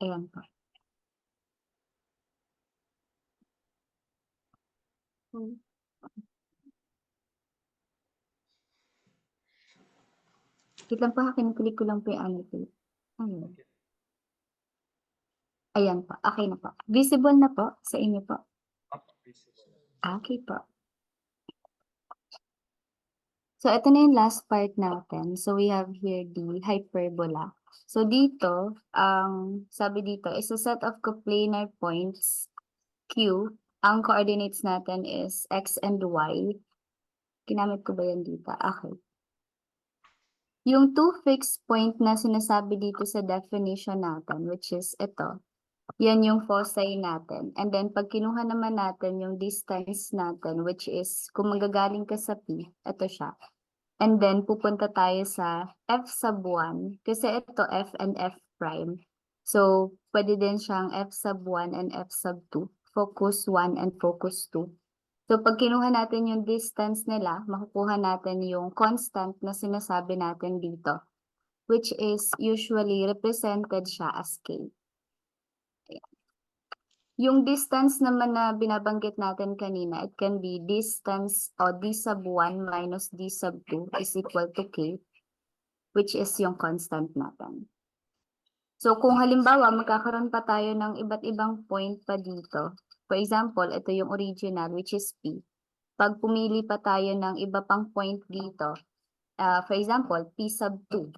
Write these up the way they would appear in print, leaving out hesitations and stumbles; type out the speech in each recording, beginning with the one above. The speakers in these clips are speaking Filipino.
Ayan po. Wait lang po ha, kiniklik ko lang po yung annotate. Ayun. Ayan po, okay na po. Visible na po sa inyo po. Okay po. So, ito na yung last part natin. So, we have here the hyperbola. So, dito, ang sabi dito is a set of coplanar points Q. Ang coordinates natin is X and Y. Ginamit ko ba yan dito? Okay. Yung two fixed point na sinasabi dito sa definition natin, which is ito, yan yung foci natin. And then, pag kinuha naman natin yung distance natin, which is, kung magagaling ka sa P, ito siya. And then, pupunta tayo sa F sub 1, kasi ito F and F prime. So, pwede din siyang F sub 1 and F sub 2, focus 1 and focus 2. So, pag kinuha natin yung distance nila, makukuha natin yung constant na sinasabi natin dito, which is usually represented siya as K. Yung distance naman na binabanggit natin kanina, it can be distance o d sub 1 minus d sub 2 is equal to k, which is yung constant natin. So kung halimbawa magkakaroon pa tayo ng iba't ibang point pa dito, for example, ito yung original which is P. Pag pumili pa tayo ng iba pang point dito, for example, P sub 2,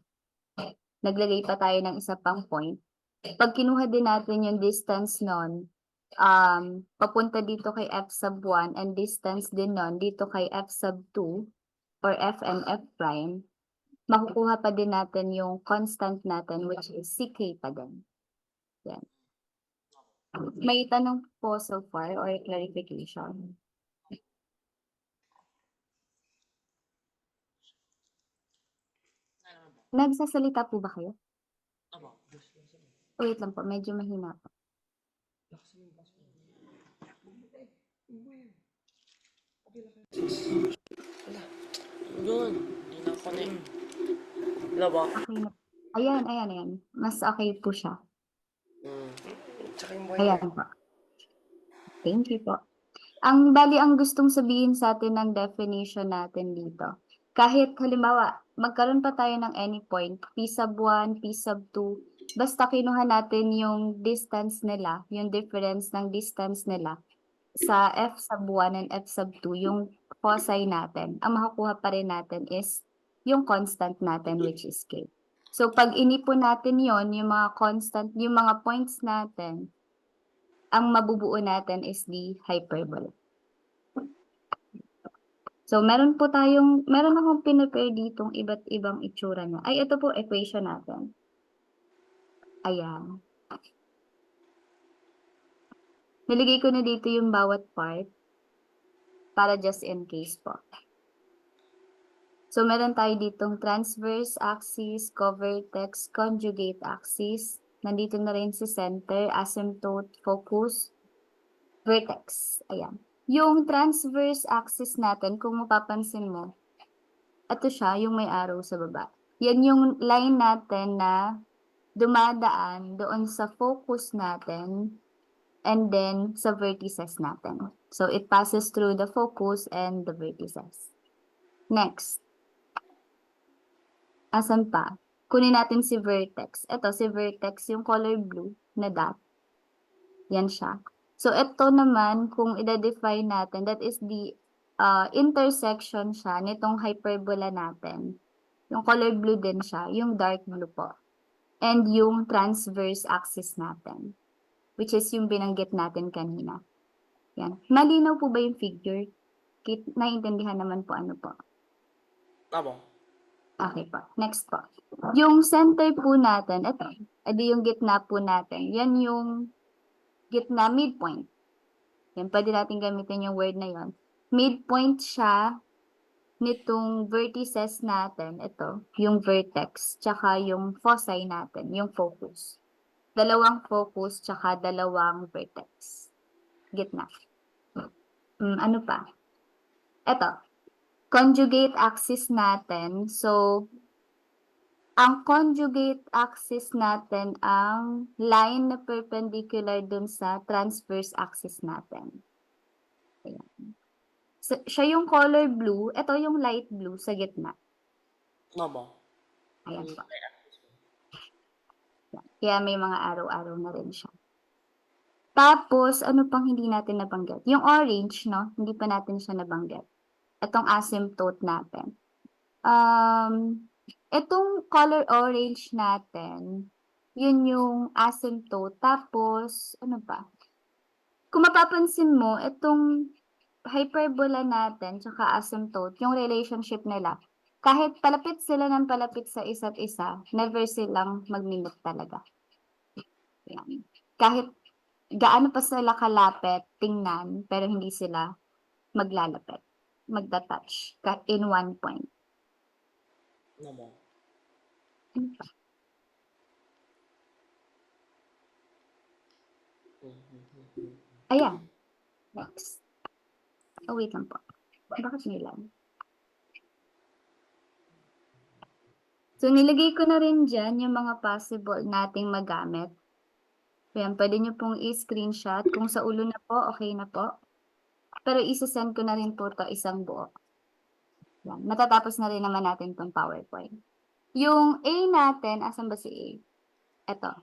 naglagay pa tayo ng isa pang point. Pag kinuha din natin yung distance nun, papunta dito kay F sub 1 and distance din nun dito kay F sub 2 or F and F prime, makukuha pa din natin yung constant natin which is CK pa din. Yan. May tanong po so far or clarification? Nagsasalita po ba kayo? Wait lang po, medyo mahina po. Yun, hindi na connect. Wala ba? Okay na. Ayan. Mas okay po siya. Tsaka yung boy Ayan po. Thank you po. Ang gustong sabihin sa atin ng definition natin dito, kahit halimbawa, magkaroon pa tayo ng any point, P sub 1, P sub 2, basta kinuha natin yung distance nila, yung difference ng distance nila sa F sub 1 and F sub 2, yung foci natin, ang makukuha pa rin natin is yung constant natin, which is K. So, pag inipon natin yon yung mga constant, yung mga points natin, ang mabubuo natin is the hyperbola. So, meron akong pinipare ditong iba't ibang itsura niya. Ay, ito po, equation natin. Ayan. Niligay ko na dito yung bawat part para just in case po. So, meron tayo ditong transverse axis, covertex, conjugate axis. Nandito na rin si center, asymptote, focus, vertex. Ayan. Yung transverse axis natin, kung mapapansin mo, ito siya, yung may arrow sa baba. Yan yung line natin na dumadaan doon sa focus natin and then sa vertices natin. So, it passes through the focus and the vertices. Next. Asan pa? Kunin natin si vertex. Ito, si vertex, yung color blue na dot. Yan siya. So, ito naman, kung i-define natin, that is the intersection siya nitong hyperbola natin. Yung color blue din siya, yung dark blue po. And yung transverse axis natin, which is yung binanggit natin kanina. Yan. Malinaw po ba yung figure? Naiintindihan naman po ano po. Abo. Okay po. Next po. Yung center po natin, ito. Edi yung gitna po natin. Yan yung gitna, midpoint. Yan, pwede natin gamitin yung word na yon. Midpoint siya nitong vertices natin. Ito, yung vertex, tsaka yung foci natin, yung focus. Dalawang focus, tsaka dalawang vertex. Gitna. Ano pa? Ito, conjugate axis natin. So, Ang conjugate axis natin ang line na perpendicular dun sa transverse axis natin. Ayan. Siya yung color blue, ito yung light blue sa gitna. Opo. Ayan Mm, po. Kaya may mga araw-araw na rin siya. Tapos, ano pang hindi natin nabanggit? Yung orange, no? Hindi pa natin siya nabanggit. Itong asymptote natin. Itong color orange natin, yun yung asymptote. Tapos, ano ba? Kung mapapansin mo, itong hyperbola natin, tsaka asymptote, yung relationship nila, kahit palapit sila ng palapit sa isa't isa, never silang magmimik talaga. Yan. Kahit gaano pa sila kalapit tingnan, pero hindi sila maglalapit, magta-touch in one point. Opo. Ano pa? Ayan, next. Oh, wait lang po. Bakit may line? So, nilagay ko na rin dyan yung mga possible nating magamit. Ayan, pwede nyo pong i-screenshot. Kung sa ulo na po, okay na po. Pero isa-send ko na rin po to isang buo. Yan, matatapos na rin naman natin tong PowerPoint. Yung A natin, asan ba si A? Ito.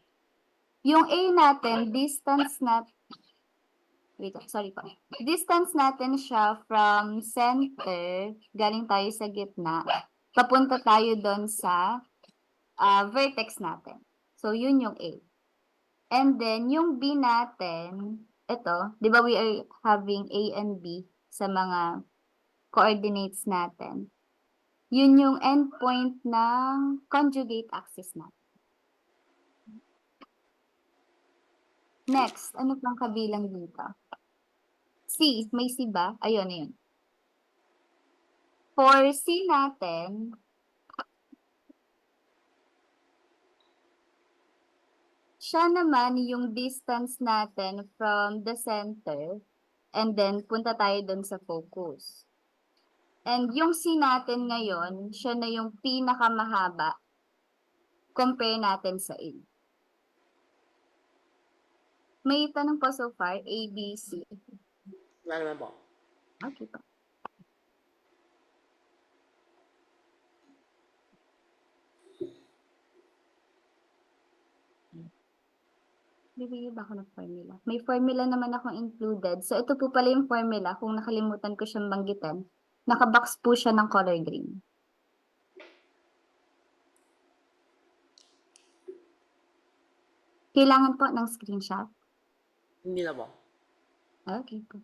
Yung A natin, distance na, wait, sorry po. Distance natin siya from center, galing tayo sa gitna, papunta tayo doon sa vertex natin. So, yun yung A. And then, yung B natin, ito, di ba we are having A and B sa mga coordinates natin. Yun yung endpoint ng conjugate axis natin. Next, ano pang kabilang dito? C, may C ba? Ayun, yun. For C natin, siya naman yung distance natin from the center and then punta tayo dun sa focus. And yung C natin ngayon, siya na yung pinakamahaba compare natin sa A. May tanong po so far, A, B, C. Wala naman po. Okay pa. Bibigyan ba ako ng formula? May formula naman akong included. So, ito po pala yung formula. Kung nakalimutan ko siyang banggitin, nakabox po siya ng color green. Kailangan po ng screenshot. Hindi na po. Okay po.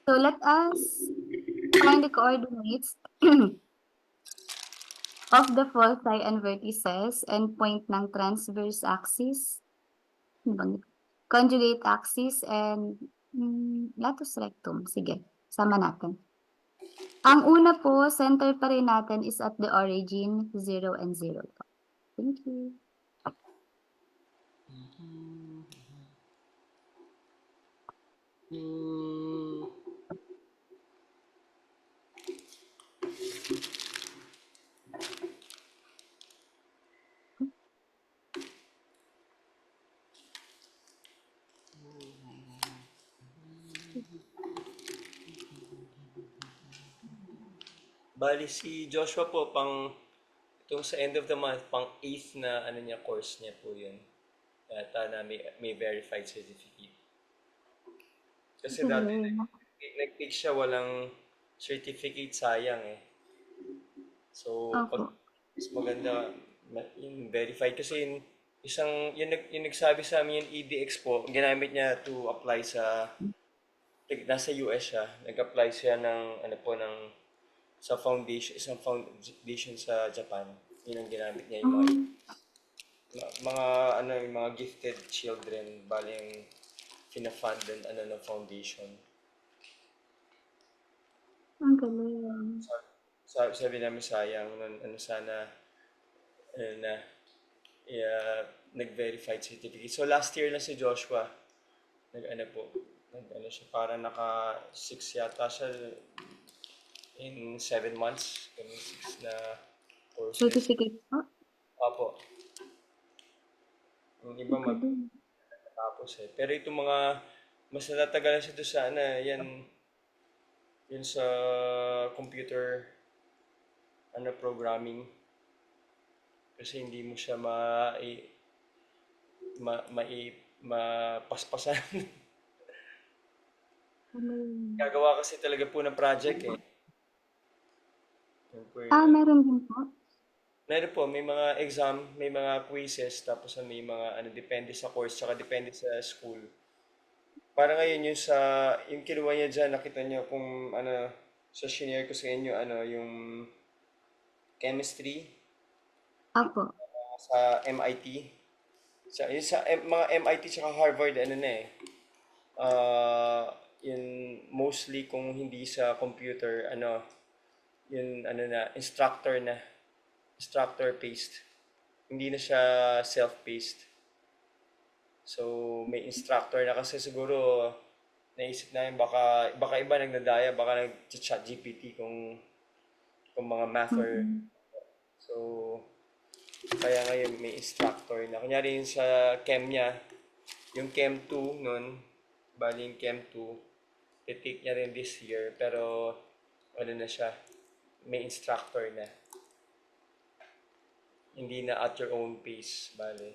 So, let us find the coordinates of the foci and vertices and point ng transverse axis, conjugate axis, and latus rectum. Sige, sama natin. Ang una po, center pa rin natin is at the origin, 0 and 0. Thank you. Hmm. Bali si Joshua po itong sa end of the month pang 8th na ano niya course niya po yun. Yata na may verified certificate. Kasi dati nag-take siya walang certificate sayang eh. So pag Opo. mas maganda yung verified kasi yung nagsabi sa amin yung EDX po, ginamit niya to apply nasa US siya, nag-apply siya ng ano po ng sa foundation, isang foundation sa Japan. Yun ang ginamit niya yung mga ano yung mga gifted children bali yung fina-fund and ano ng foundation. Ang galing. Sabi namin sayang ano sana ano na nag-verified certificate. So last year lang si Joshua nag ano po Ano siya, parang naka 6 yata siya in 7 months. Ganun, 6 na courses. Certificate po? Opo. Yung iba Ang galing. magtapos eh. Pero itong mga mas natatagalan siya doon sa ano, yan, yun sa computer ano programming kasi hindi mo siya mapaspasan. Ano yun? Gagawa kasi talaga po ng project eh. Yun po yun. Meron din po? Meron po, may mga exam, may mga quizzes, tapos may mga ano, depende sa course, tsaka depende sa school. Para ngayon yung sa, yung kinuha niya dyan, nakita niyo kung ano, sa senior ko sa inyo, ano, yung chemistry Opo. sa MIT. Yung sa mga MIT tsaka Harvard, ano na eh, yun mostly kung hindi sa computer, ano, yun ano na, instructor based. Hindi na siya self-paced. So, may instructor na kasi siguro naisip namin baka iba nagdadaya, baka nag-chat GPT kung mga math or Mm-mm. so kaya ngayon may instructor na. Kunyari yung sa chem niya, yung chem 2 nun, bali yung chem 2, titake niya rin this year, pero ano na siya, may instructor na. Hindi na at your own pace, bali.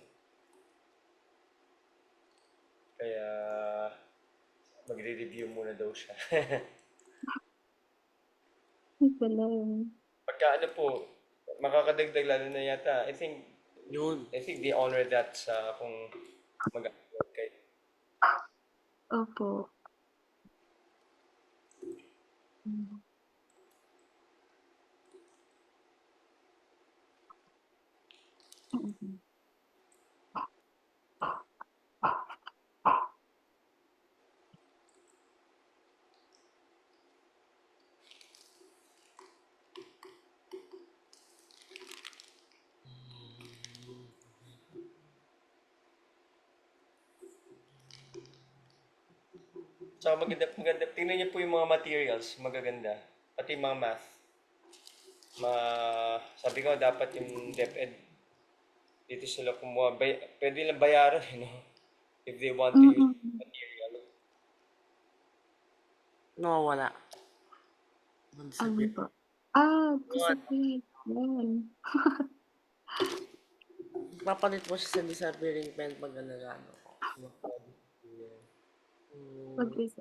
Kaya magre-review muna daw siya. Ang galing. Pagka ano po, makakadagdag lalo na yata, Yun. I think they honor that sa kung mag-upload kayo. Opo. Mm. Mm. Saka maganda. Tingnan niyo po yung mga materials, magaganda. Pati yung mga math. Sabi ko dapat yung DepEd dito sila kumuha. Pwede lang bayaran, no? If they want to use Mm. material. Nawawala. Ang Alin disappear. po? Yun. Disappear. Yan. Papalit mo siya sa disappearing pen pag ano. Mag-isa.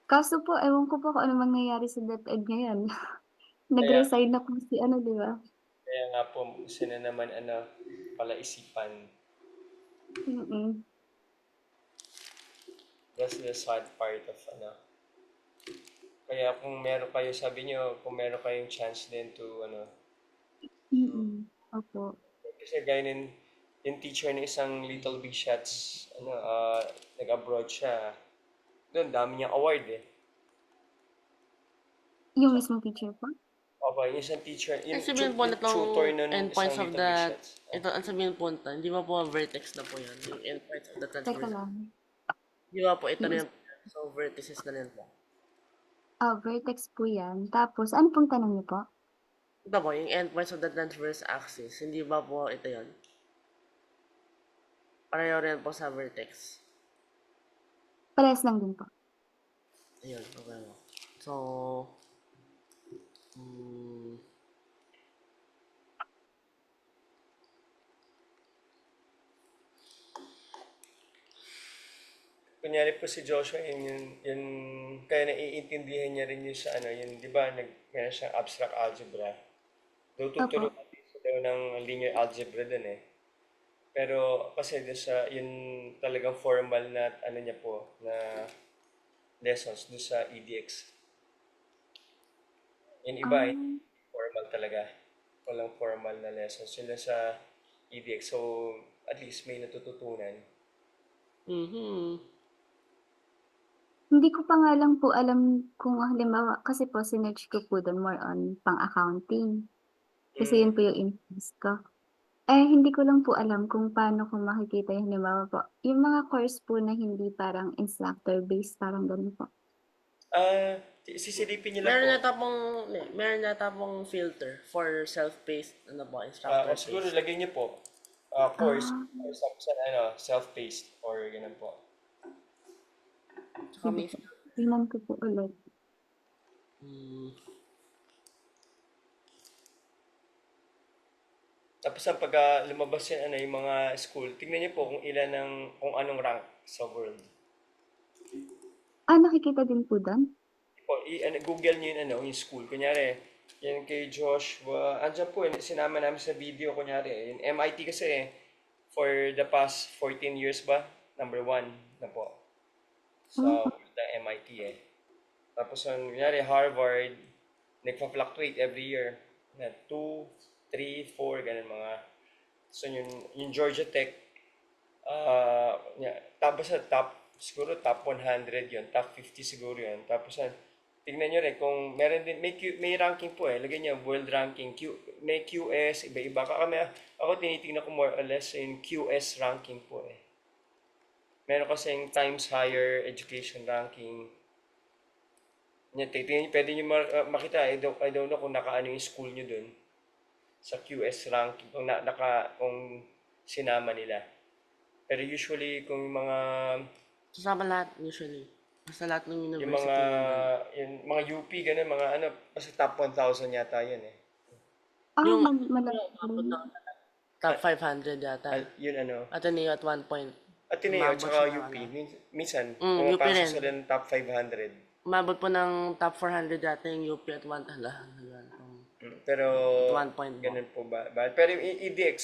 Kaso po, ewan ko po kung ano mangyayari sa DepEd ngayon. Kaya, Nag-resign na po si ano, di ba? kaya nga po, sila naman ano, palaisipan. Mm. That's the sad part of ano. Kaya kung meron kayo, sabi niyo, kung meron kayong chance din to ano, Mm. Opo. kasi gaya yung teacher ng isang Little Big Shots, ano, nag-abroad siya. Doon, dami niyang award eh. Yung So, mismong teacher po? okay, yung isang teacher, Ang yung, sabihin po yung nitong tutor ng isang endpoints of Little Big that, Shots. ito ang sabihin po nito, hindi ba po vertex na po yan, yung endpoints of the Teka transverse. lang. Di ba po, ito Yung na is yan, so vertices na rin po. vertex po yan. Tapos, ano pong tanong niyo po? Ito po, yung endpoints of the transverse axis, hindi ba po ito yon? Pareho rin po sa vertex. Parehas lang din po. Ayun, okay po. So, hmm, Kunyari po si Joshua, yun, kaya naiintindihan niya rin yun sa ano, yun, di ba, meron siyang abstract algebra. Doon Opo. tuturuan din sila ng linear algebra din eh. Pero kasi doon sa, yun talagang formal na, ano niya po, na lessons doon sa EDX. Yung iba, Ah, formal talaga. Walang formal na lessons. Yun lang sa EDX. So, at least may natututunan. mhm. hindi ko pa nga lang po alam kung halimbawa, kasi po sinearch ko po doon more on pang-accounting. Kasi Mm. yun po yung interest ko. Hindi ko lang po alam kung paano ko makikita yun, halimbawa po, yung mga course po na hindi parang instructor-based, parang ganun po. Sisilipin niyo lang po. Meron yata pong filter for self-paced, ano po, O siguro instructor-paced. lagyan niyo po, course, Ah, or sa self-paced, or ganun po. Tsaka sige may, po. Tingnan ko po ulit. mm, Tapos ang pagka lumabas yan, yung mga school, tignan niyo po kung anong rank sa world. Nakikita din po doon? Google niyo yung school. Kunyari, yan kay Joshua. Andyan po, sinama namin sa video, kunyari. Yung MIT kasi, for the past 14 years ba? Number 1 na po. Ah, Sa the MIT eh. Tapos kunyari, Harvard, nagpa-fluctuate every year. Na 2, 3, 4, ganun mga. So yung Georgia Tech, tapos sa siguro top 100 yun, top 50 siguro yun. Tapos tignan nyo rin kung meron din, may ranking po eh. Lagyan nyo, world ranking, may QS, iba-iba. Ako tinitingnan ko more or less yung QS ranking po eh. Meron kasing Times Higher Education Ranking. Yan, pwede nyo makita, I don't know kung nakaano yung school nyo dun sa QS ranking, kung sinama nila. Pero usually, kung yung Kasama lahat usually. Basta lahat ng yung university mga, nandun. yung mga UP, ganun, mga basta top 1,000 yata yun eh. Yung malaki umabot rin. ng top 500 yata. Yun Ateneo at one point. Ateneo, Umabot tsaka siya ng UP. ano. Minsan, UP pumapasok rin. sila ng top 500. Umabot po ng top 400 yata yung UP at one tala. Pero, At one point mo. ganun po ba? Pero yung EDX,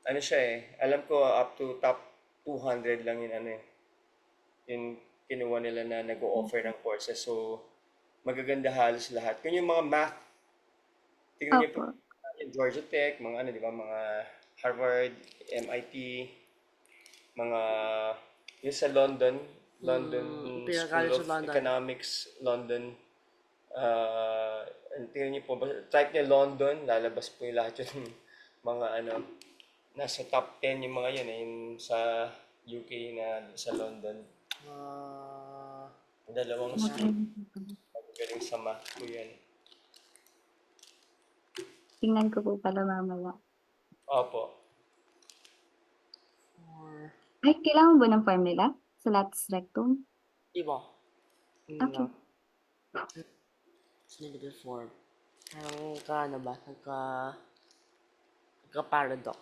siya eh. Alam ko up to top 200 lang yun, yung kinuha nila na nag-o-offer ng courses. So, magaganda halos lahat. Kung yung mga math, tingnan niyo po, Opo. yung Georgia Tech, mga di ba, mga Harvard, MIT, mga, yung sa London Imperial School College of of London. Economics, London, tingnan niyo po, type niya London, lalabas po yung lahat yun, mga nasa top 10 yung mga yun, yung sa UK na sa London. Dalawang school, magaling sa math ko yan. Tingnan ko po pala mamaya. Opo. Kailangan ba ng formula sa latus rectum? Iba. Okay. It's negative 4. Parang ba? Nagka-paradox.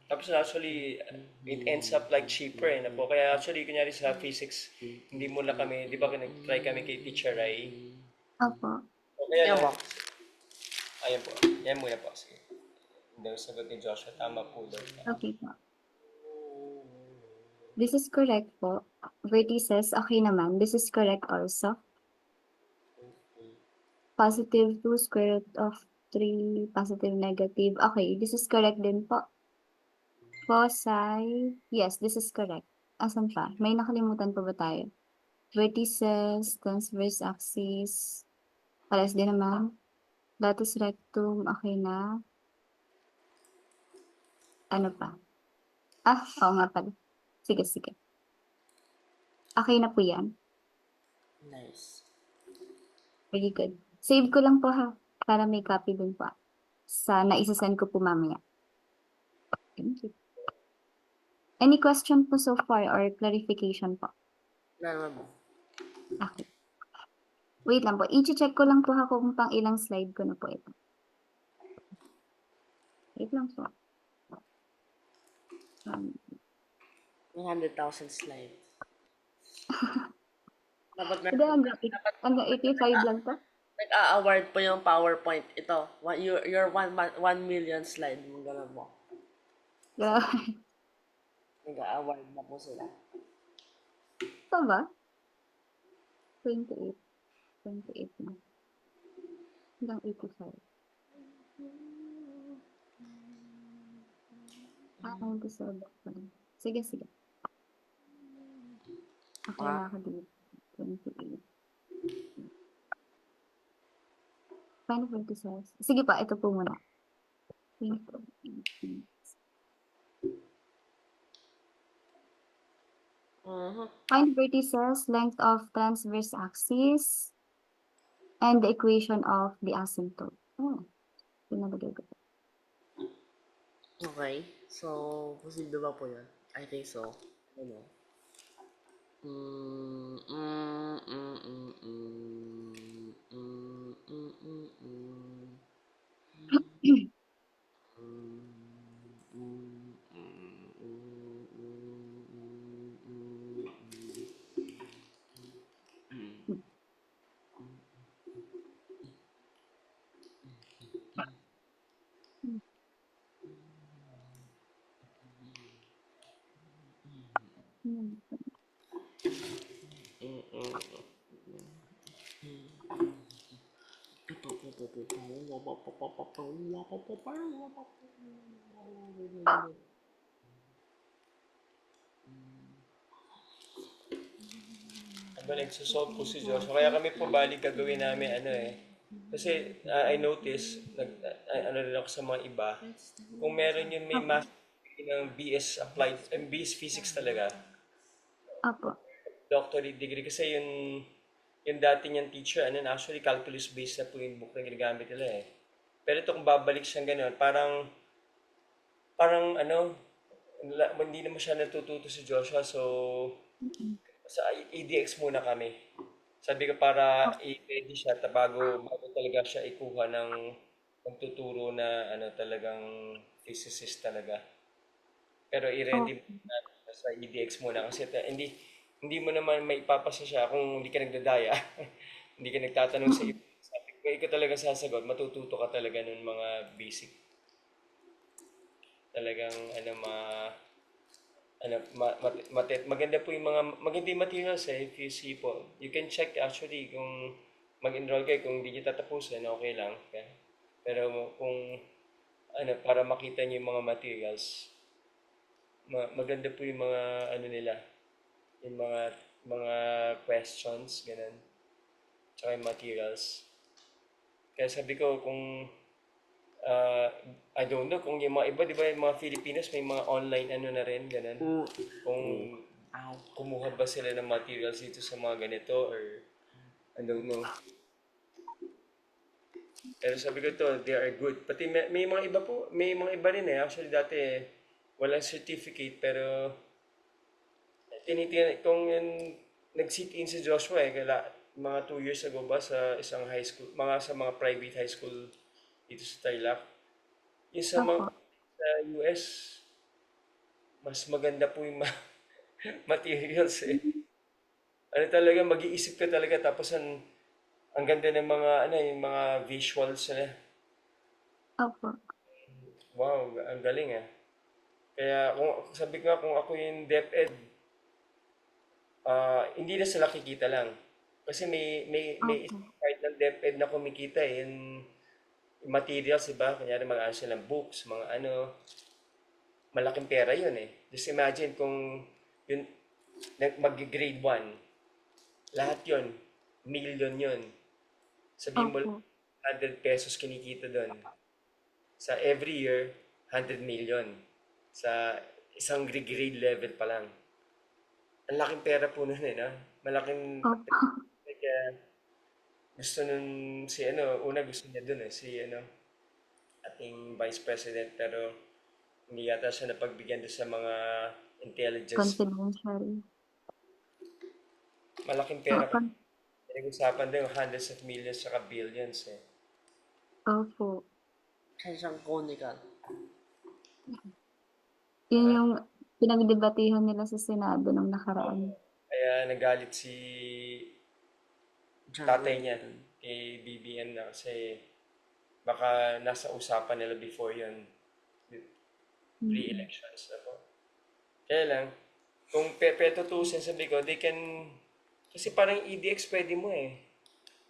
Tapos actually, it ends up like cheaper na po. Kaya actually, kunyari sa physics, hindi muna kami, di ba nag-try kami kay Teacher Ray? Opo. O kaya Yan lang, ba? ayan po. Yan muna po. Sige. Hindi ako sagot ni Joshua. Tama po daw. Okay po. This is correct po. Vertices, okay naman. This is correct also. Positive 2 square root of 3, positive, negative. Okay, this is correct din po. Foci, yes, this is correct. Asan pa? May nakalimutan pa ba tayo? Vertices, transverse axis, pares din naman. Latus rectum, okay na. Ano pa? Oo nga pala. Sige, sige. Okay na po yan. Nice. Very good. Save ko lang po ha, para may copy din po. Naisasend ko po mamaya. Thank you. Any question po so far or clarification po? Wala naman po. Okay. Wait lang po. I-check ko lang po ha kung pang ilang slide ko na po ito. Wait lang po. 100,000 slides. Dapat Hindi, hanggang 85 lang to. Nag-a-award po yung PowerPoint. Ito, your 1 million slide. Mga ganun po. Grabe. Nag-a-award na po sila. Ito ba? 28. 28 na. Hanggang 85. 97 pa rin. Sige, sige. Okay na ako dito. 28. Paano 26? Sige pa, ito po muna. 28. Find vertices, length of transverse axis, and the equation of the asymptote. Oh, pinalagay ko. Okay. So, posible ba po yun? I think so. Ano? Mm, mm, mm, mm, mm, mm, mm, mm, mm. Nagsosolve po si Joshua. Kaya kami po balik gagawin namin Kasi I notice, ano rin ako sa mga iba, kung meron yung may math ng BS applied, BS physics talaga, Apo. doctorate degree, kasi yung dati niyang teacher, actually calculus based na po yung book na ginagamit nila eh. Pero ito kung babalik siyang gano'n, parang hindi naman siya natututo si Joshua, so sa EDX muna kami. Sabi ko para i-ready siya bago talaga siya ikuha ng magtuturo na talagang physicist talaga. Pero i-ready Oh, mo na sa EDX muna kasi hindi mo naman maipapasa siya kung hindi ka nagdadaya. Hindi ka nagtatanong sa iba. Sabi ko, ikaw talaga sasagot, matututo ka talaga ng mga basic. Talagang maganda po yung maganda yung materials if you see po. You can check actually kung mag-enroll kayo, kung hindi nyo tatapusin, okay lang. Okay? Pero kung para makita niyo yung mga materials, maganda po yung mga nila, yung mga questions, ganun. Tsaka yung materials. Kaya sabi ko kung uh, I don't know kung yung mga iba, di ba yung mga Filipinos may mga online na rin, ganun. Kung kumuha ba sila ng materials dito sa mga ganito or I don't know. Pero sabi ko to, they are good. Pati may mga iba po, may mga iba rin eh. Actually dati walang certificate pero tinitingnan kung yung nag-sit in si Joshua mga 2 years ago ba sa isang high school, sa mga private high school dito sa Tarlac. Yung sa mga apo. sa US, mas maganda po yung materials eh. Talaga, mag-iisip ka talaga tapos ang ganda ng mga yung mga visuals nila. Apo. Wow, ang galing ah. Kaya kung sabi ko nga kung ako yung DepEd, hindi na sila kikita lang. Kasi may Opo. isang part ng DepEd na kumikita yung materials, diba? Kanyari mag-ano sila ng books, mga malaking pera yun eh. Just imagine kung yun, mag-grade 1, lahat yun, million yun. Sabihin mo, Opo. 100 pesos kinikita doon. Sa every year, 100 million. Sa isang grade level pa lang. Ang laking pera po nun no? Malaking, Opo. kaya gusto nun una gusto niya dun si ating Vice President, pero hindi yata siya napagbigyan doon sa mga intelligence. Confidential. Malaking Oo, pera kasi. Pinag-usapan din yung hundreds of millions saka billions eh. opo. Kaya siyang conical. Yun Ha? yung pinagdebatehan nila sa Senado nung nakaraan. Kaya nagalit tatay niya kay BBM na kasi baka nasa usapan nila before yun, pre-elections na po. Kaya lang, kung tutusin sabi ko, they can, kasi parang EDX pwede mo eh.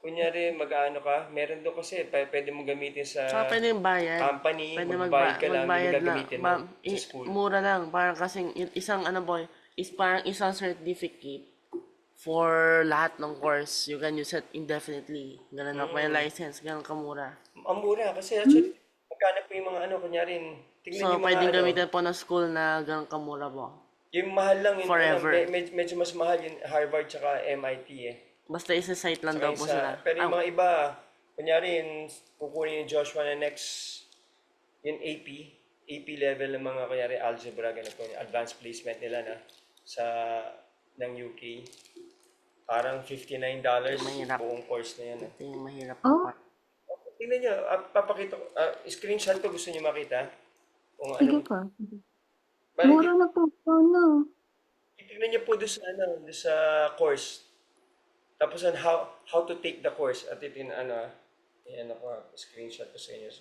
Kunyari, mag-ano ka, meron doon kasi, pwede mo gamitin Tsaka sa pwede yung bayad. company, Pwede magbabayad ka lang, yun magbayad yung lang. gagamitin mo sa school. Mura lang. Parang kasing isang ano boy, is parang isang certificate for lahat ng course. You can use it indefinitely. Ganun na. May license. Ganun kamura. Ang mura, kasi actually, magkano po yung mga ano, kunyari, tignan So, yung mga pwedeng ano, gamitin po ng school na ganun kamura po. yung mahal lang, yung ano, Forever. medyo mas mahal yung Harvard tsaka MIT eh. Basta isa-site lang Tsaka daw yung po sa, sila. pero yung mga iba, kunyari yung kukunin yung Joshua na next, yung AP level ng mga kunyari algebra, ganun po, yung advanced placement nila na sa ng UK. Parang $59 Mahirap. buong course na yan. Ito yung mahirap na Oh, part. Tingnan nyo, papakita ko, screenshot ko gusto nyo makita. Kung sige ano, po. bali, Mura na po. Oh, no. tingnan nyo po doon sa, ano, doon sa course. Tapos on how to take the course. At ito yung ano, yan ako, screenshot ko sa inyo.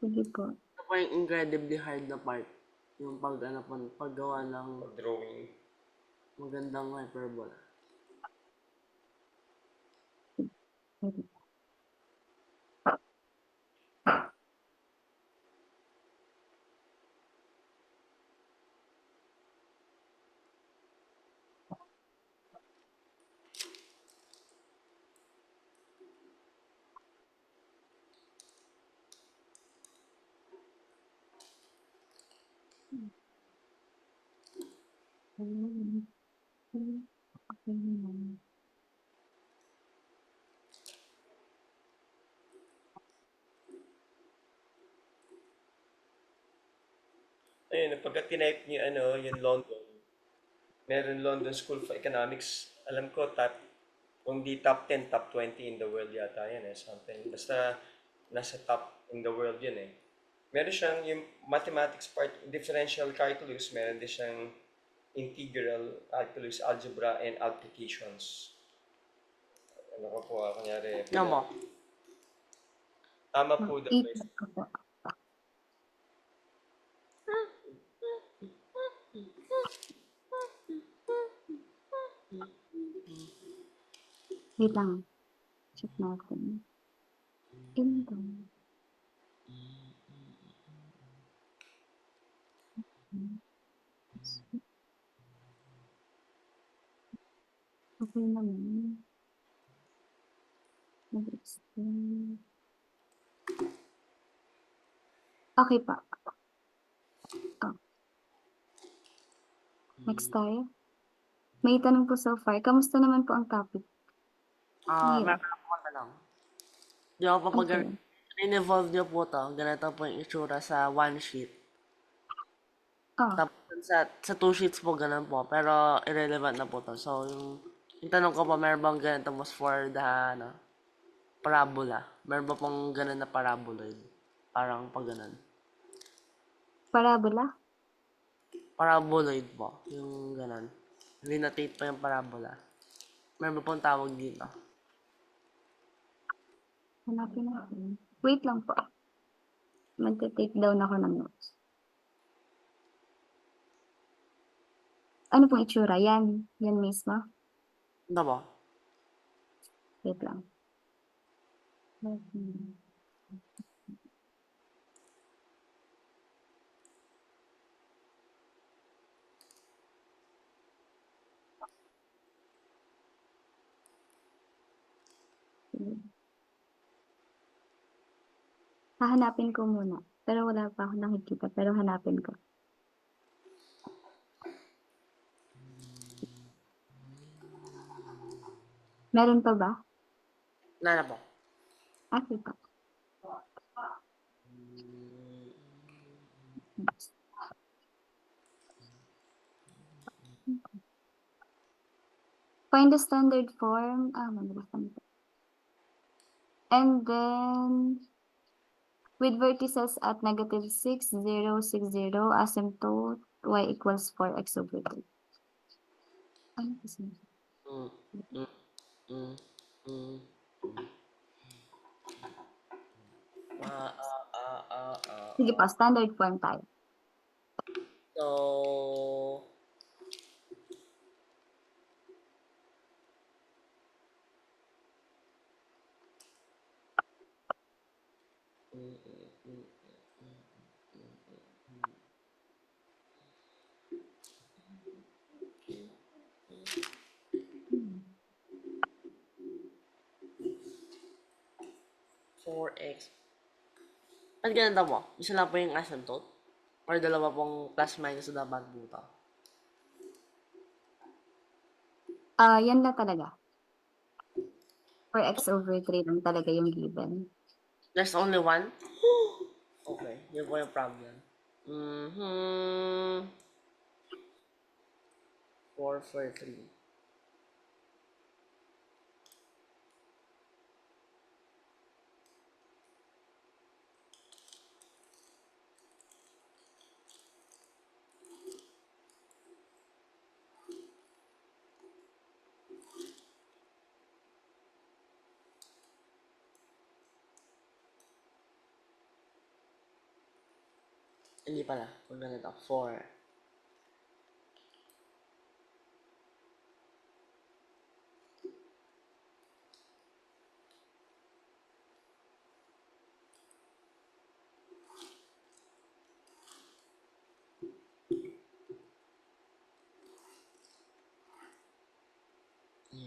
Sige po. Ito po yung incredibly hard na part. Yung paggawa ng Drawing. magandang hyperbola. Sige. Okay naman. Ayun, pagka tinype niyo ano, yung London, meron London School for Economics. Alam ko, kung di top 10, top 20 in the world yata yan eh, something. Basta nasa top in the world yun eh. Meron siyang yung mathematics part, differential calculus, meron din siyang integral calculus, algebra, and applications. Ano ko po, kunyari, Yan mo. tama po the Ipon first. ko po. Wait lang. Check natin. Income. Okay naman. Mag-extend. Okay pa. Oh. Next tayo. May tanong po so far. Kamusta naman po ang topic? Meron Hirap. ako lang. Di ako pa pag Okay. in-evolve niyo po to, ganito po yung itsura sa one sheet. Oh, Tapos sa two sheets po ganun po, pero irrelevant na po to. So yung tanong ko po, meron bang ganito was for the ano, parabola? Meron ba pong ganun na paraboloid? Parang pag ganun. parabola? Paraboloid po, yung ganun. Linatate pa yung parabola. Meron ba pong tawag dito? Hanapin natin. Wait lang po. Magte-take down ako ng notes. Ano pong itsura? Yan. Yan mismo. Ano ba? Wait lang. Hahanapin ko muna. Pero wala pa ako nakikita. Pero hanapin ko. Meron pa ba? Wala na po. Okay pa. Find the standard form. Mabilis lang ito. And then, with vertices at -6, 0, 6, 0, asymptote y equals 4x over 3. Ano kasi? Mm, mm. Mm, mm. Ah, ah, ah, ah, ah, Sige ah. pa, standard form tayo. So, mm, mm, mm. 4x. Ba't ganito mo? Isa lang po yung asymptote? Or dalawa pong plus minus na dapat buta? Yan lang talaga. 4x/3 lang talaga yung given. There's only one? Okay, yun po yung problem. Mm-hmm. 4 for 3. Hindi pala. Kung ganito, 4.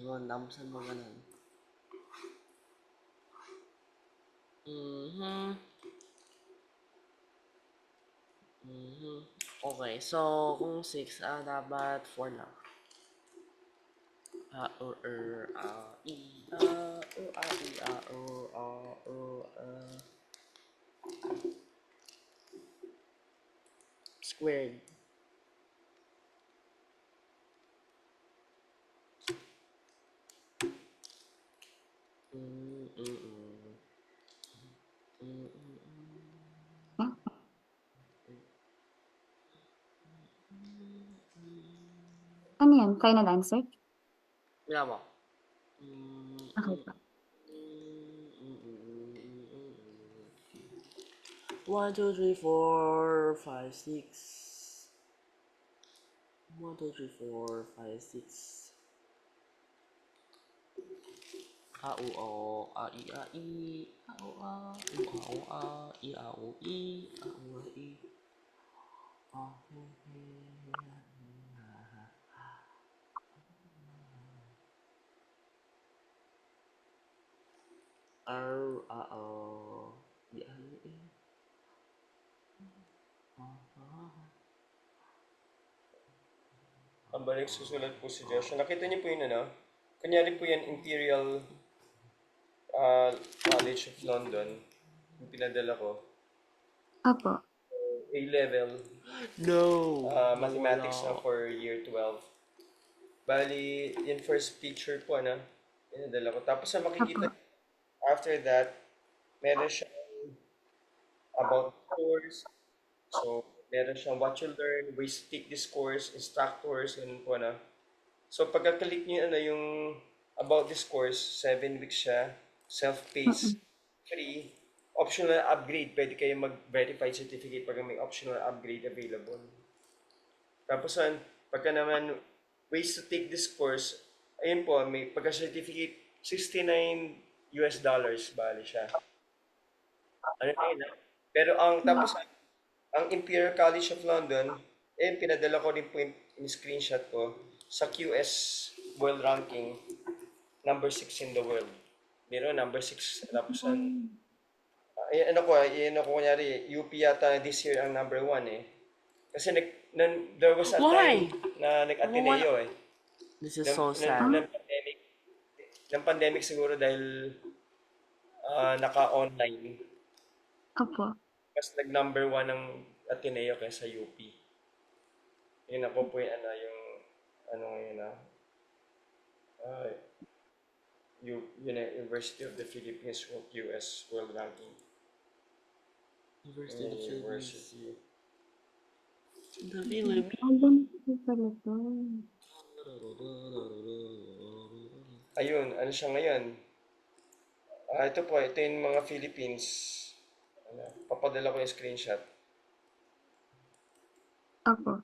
Yun, tapos ano ganun. Mm-hmm. Mm-hmm. Okay, so kung 6, dapat 4 lang. I, squared. Mm, mm, mm. Mm, mm, Hmm? Ano yan? Final answer? Wala mo. Mm, Okay mm, pa. mm, mm, mm. 1, 2, 3, 4, 5, 6. 1, 2, 3, 4, 5, 6. A, U, O, A, I, A, I. A, U, A, U, A, O, A, I, A, O, I. A, U, A, I. A, he, he, ha, ha. R, A, O, I, A, I. Ang balik susulat po si Josh. Nakita niyo po yun, ano? Kunyari po yan, Imperial College of London. Yung pinadala ko. Opo. A-level No! mathematics na Wala. for year 12. Bali, yung first picture po, ano? Pinadala ko. Tapos sa Opo. makikita, after that, meron siyang about the course. So, meron siyang what you learn, ways to take this course, instructors, ganun po, ano? So, pagka-click niyo ano, yung about this course, 7 weeks siya, Mm-mm. self-paced, free, optional upgrade. Pwede kayo mag-verified certificate pag may optional upgrade available. Tapos, pagka naman, ways to take this course, ayun po, may pagka-certificate, $69 bali siya. Ano na yun, ah? Pero tapos, ang Imperial College of London, pinadala ko din po yung screenshot ko sa QS World Ranking, number 6 in the world. Meron number 6. Tapos, ano ko, kunyari, UP yata this year ang number 1 eh. Kasi there was a time Why? na Nawawala. nag-Ateneo eh. This is Ng, so ng, sad. Ah, ng pandemic siguro dahil naka-online. opo. Mas nag-number 1 ng Ateneo kaysa UP. Yun ako po yung ano ngayon uh, University of the Philippines US World Ranking. University of the Philippines. University. The Philippines. Ang ganda pala to. Ayun, ano siya ngayon? Ito po, ito yung mga Philippines. Ano, papadala ko yung screenshot. Opo.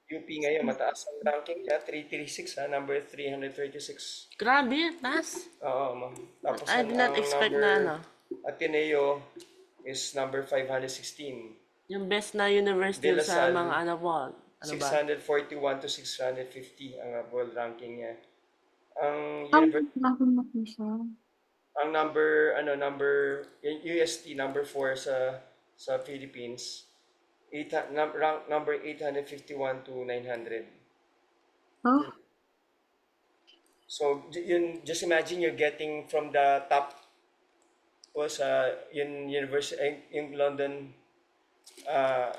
UP ngayon, mataas ang ranking niya, 336 ha, number 336. Grabe, taas. Oo, ma'am. Tapos I did not ang expect number na ano, Ateneo is number 516. yung best na university De La sa mga Salle, ano po. Ano ba? 641 to 650 ang world ranking niya. Ang Ang laki na po siya. ang yung UST number 4 sa Philippines, rank number 851 to 900. Oh, So yun, just imagine you're getting from the top po sa yung university, yung London uh,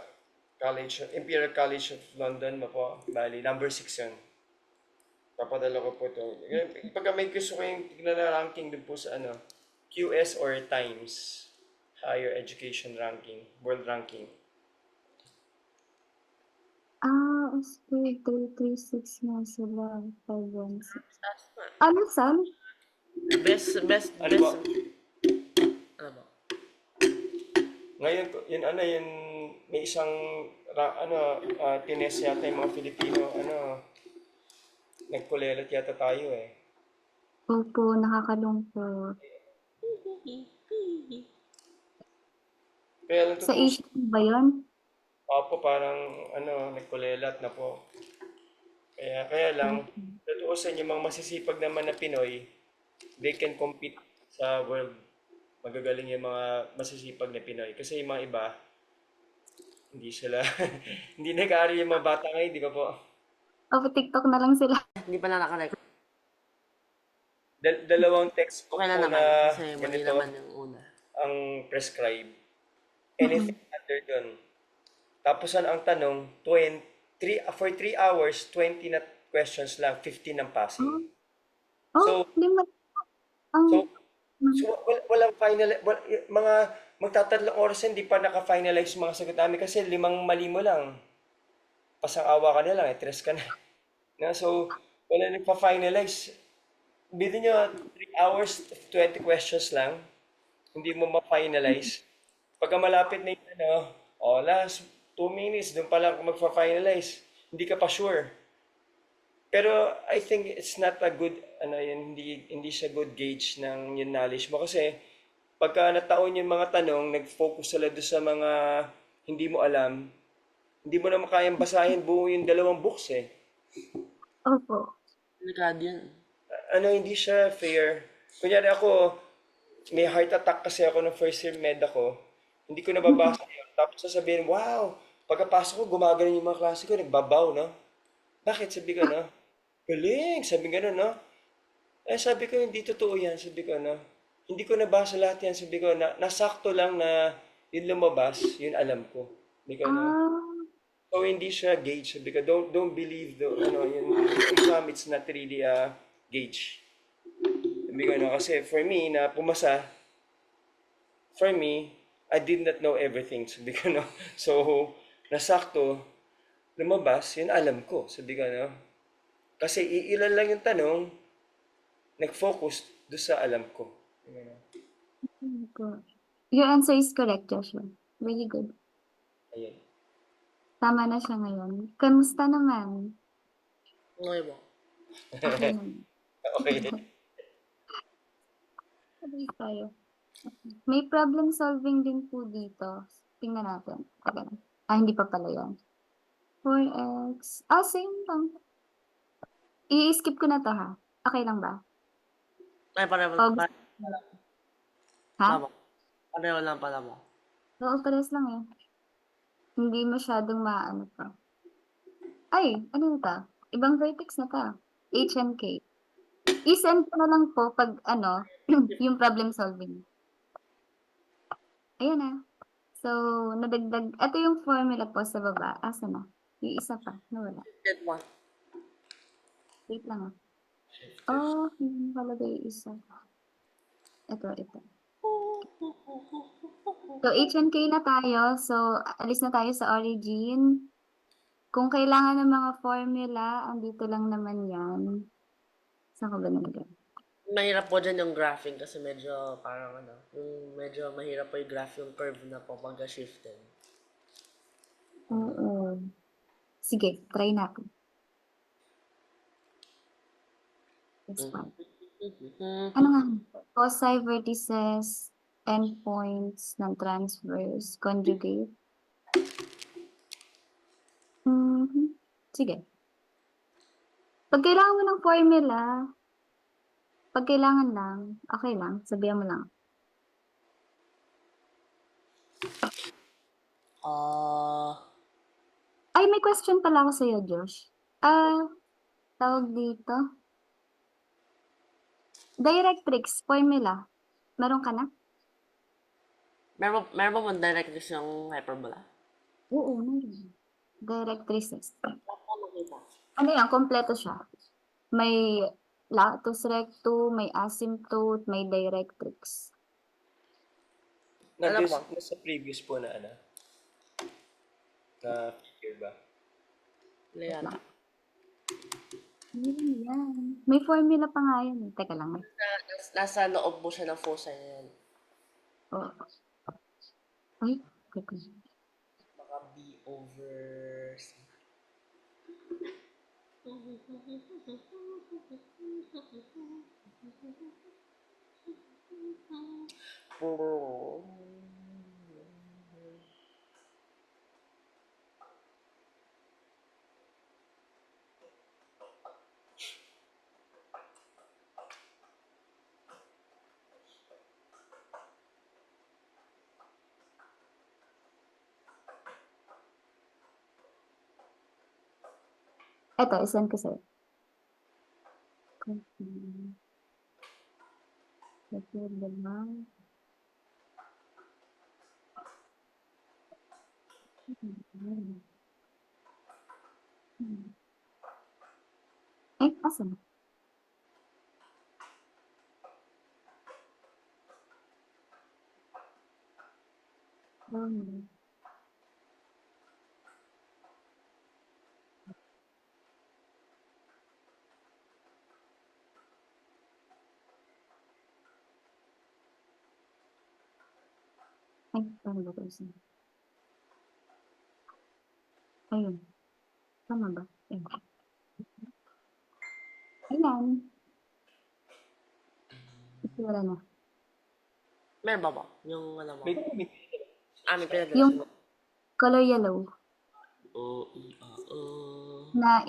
Imperial College of London mo po, bali number 6 yun. Papadala ko po ito. Pagka may gusto ko yung tignan na ranking dun po sa ano, QS or Times, Higher Education Ranking, World Ranking. SK 336 nga sila. 516. Ano, Sam? Best. Ano ba? Ano ba? Ngayon, yun, may isang, tines yata yung mga Filipino, nagkulelat yata tayo eh. Opo, nakakalungkot. Kaya lang Sa totoo, Asia ba yun? po parang, nagkulelat na po. Kaya lang, totoo sa inyo, mga masisipag naman na Pinoy, they can compete sa world. Magagaling yung mga masisipag na Pinoy. Kasi yung mga iba, hindi sila, hindi nag-aaral yung mga bata ngayon, di ba po? Opo, TikTok na lang sila. Hindi pa na nakarecord. Dalawang textbook Okay na po naman. na Kasi mali ganito naman yung una. ang prescribe. Anything under dun. Tapos ang tanong, for 3 hours, 20 na questions lang, 15 ang passing. Oh, So, lima. Ang, so, walang final, mga magtatatlong oras hindi pa naka-finalize yung mga sagot namin kasi 5 mali mo lang. Pasang-awa ka na lang, tres ka na. So, wala nagpa-finalize. Bilhin nyo, 3 hours, 20 questions lang. Hindi mo ma-finalize. Pagka malapit na yung last 2 minutes, doon pa lang magpa-finalize. Hindi ka pa sure. Pero I think it's not a good, hindi siya good gauge ng yung knowledge mo. Kasi pagka nataon yung mga tanong, nag-focus sila doon sa mga hindi mo alam, hindi mo naman kayang basahin buo yung 2 books eh. opo. Delikado yun. Hindi siya fair. Kunyari ako, may heart attack kasi ako nung first year med ako, hindi ko nababasa yun. Tapos sasabihin, wow, pagkapasok ko, gumagano yung mga klase ko, nagbabaw, no? Bakit? Sabi ko, no? Galing! Sabi gano'n, no? Sabi ko, hindi totoo yan. Sabi ko, no? Hindi ko nabasa lahat yan. Sabi ko, nasakto lang na yun lumabas, yun alam ko. Sabi ko, no? Ah, So, hindi siya gauge. Sabi ko, don't believe yung exam, it's not really a gauge. Sabi ko, no? Kasi for me, na pumasa, for me, I did not know everything. Sabi ko, no? So, nasakto, lumabas, yun alam ko. Sabi ko, no? Kasi iilan lang yung tanong, nag-focus doon sa alam ko. good. Your answer is correct, Joshua. Really good. Ayun. Tama na siya ngayon. Kamusta naman? Okay po. Okay naman. Okay. Sabay tayo. May problem solving din po dito. Tingnan natin. Okay. Hindi pa pala yan. 4x. Same lang. I-skip ko na to ha. Okay lang ba? Ay, pareho. O, ha? Pareho lang pala mo. Oo, pares lang eh. Hindi masyadong maano pa. Ay, ano na ta? Ibang vertex na ta. H and K. I-send ko na lang po pag yung problem solving. Ayan na. So, nadagdag. Ito yung formula po sa baba. Asa na? Yung isa pa. Nawala. Get one. Wait lang ah. Oh, hindi nakalagay yung isa. Ito. So, H and K na tayo. So, alis na tayo sa origin. Kung kailangan ng mga formula, andito lang naman yan. Saan ko ba nalagay? Mahirap po dyan yung graphing kasi medyo parang ano, yung medyo mahirap po yung graph yung curve na po pagka shifted. Oo. Sige, try natin. This one. Ano nga? Foci, vertices, endpoints ng transverse, conjugate. Mhm. Sige. Pag kailangan mo ng formula, pag kailangan lang, okay lang, sabihan mo lang. Ay, may question pala ako sa'yo, Josh. Tawag dito. Directrix, formula. Meron ka na? Meron ba mong directrix yung hyperbola? Oo, meron. Directrices. Wala po nakita. Ano yan? Kompleto siya. May latus rectum, may asymptote, may directrix. Alam ko ba? Nasa previous po na ano, na figure ba? Wala yata. Meron yan. May formula pa nga yan. Teka lang. Nasa loob mo siya ng foci na yan. Oh. Ay, teka. Baka B over C. Eto, isend ko sa'yo. Copy. Ito, diba? Eh, asan? Download. Ay, paano ba ito isend? Ayun. Tama ba? Ayun. Ayan. Isura na. Meron ba ba? Yung ano mo? May May pinadala Yung siya. color yellow O. na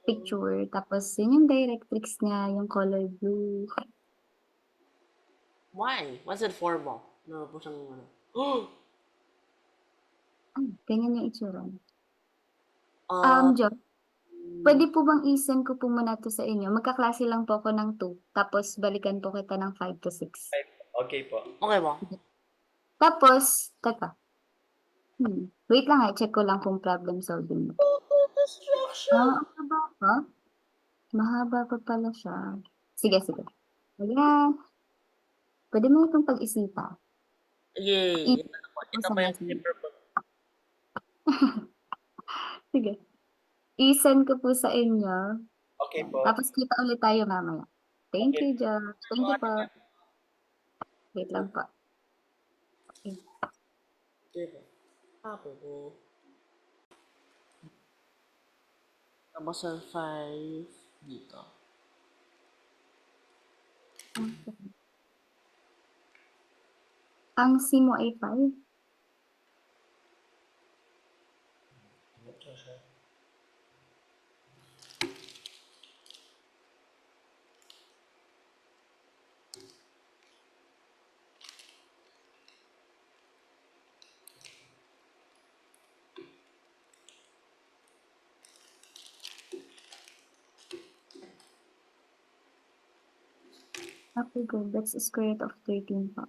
picture. Tapos, yun yung directrix niya, yung color blue. Why? What's it for mo? Meron po siyang ano. Ay, ganyan yung itsura. Ah, John, pwede po bang isend ko po muna to sa inyo? Magkaklase lang po ako ng 2. Tapos, balikan po kita ng 5 to 6. okay po. okay ba? Tapos, teka. Wait lang check ko lang kung problem solving mo. Destruction! Mahaba pa? Mahaba pa pala siya. Sige, sige. Ayan. Pwede mo itong pag-isipan. Yay! I- Ito sa pa yung message. hyperbole. Sige. I-send ko po sa inyo. Okay Yan. po. Tapos kita ulit tayo mamaya. Thank Okay. you, Josh. Thank you po. Wait lang po. Okay. Diba? Ako po. Tapos ang 5 dito. Ang C mo ay 5? Okay, good. That's the square root of 13 po.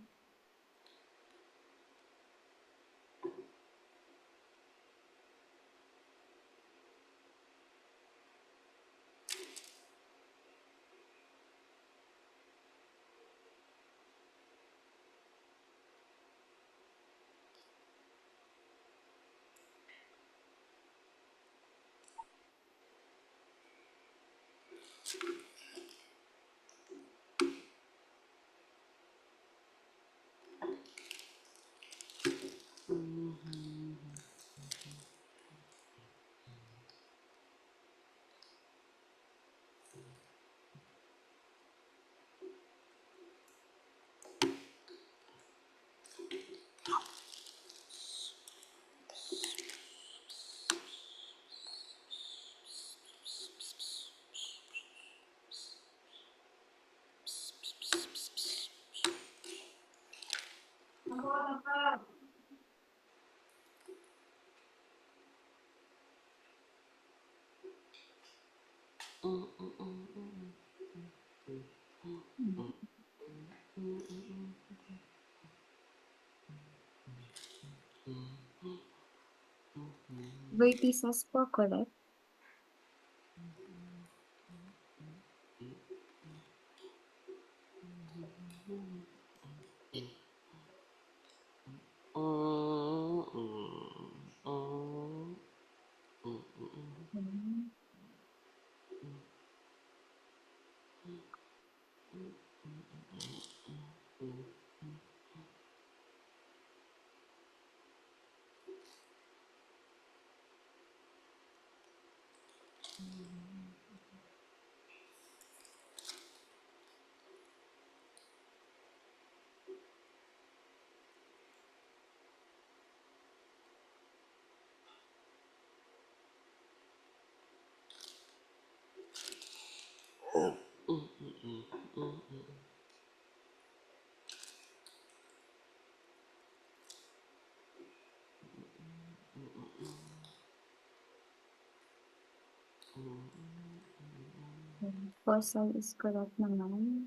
Vertices po, correct? Hmm. Fossile is correct naman.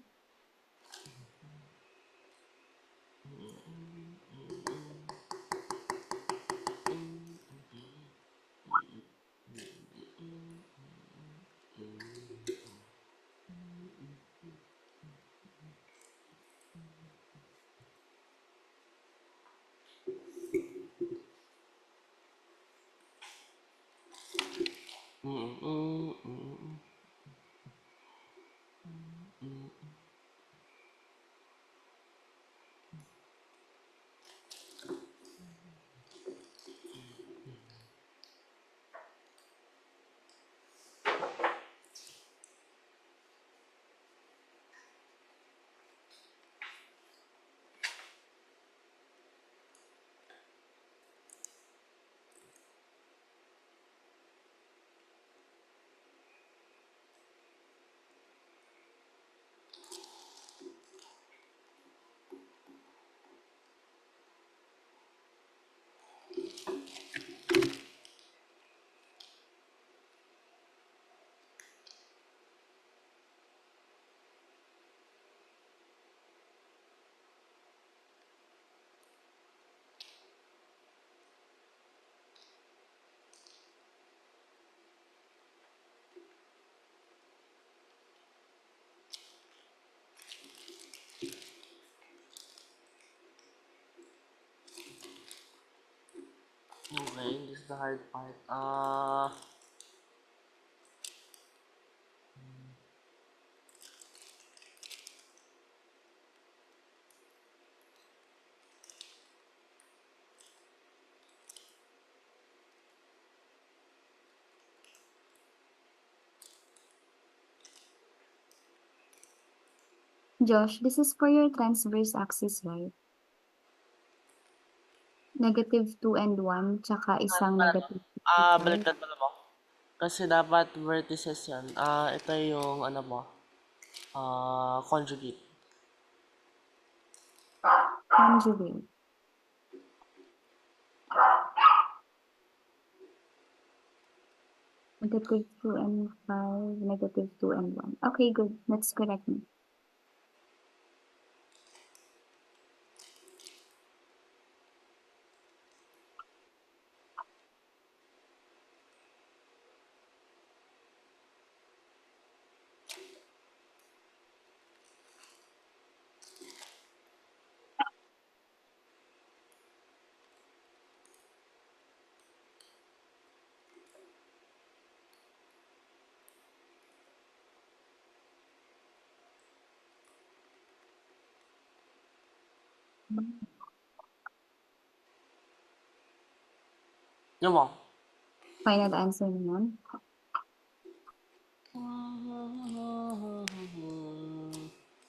Okay, this is the hard part. Josh, this is for your transverse axis, right? -2 and 1, tsaka isang Ano to? -5. Baliktad pala mo. Kasi dapat vertices yan. Ito yung ano mo, conjugate. Conjugate. -2 and 5, -2 and 1. Okay, good. That's correct. Yun mo. Final answer naman.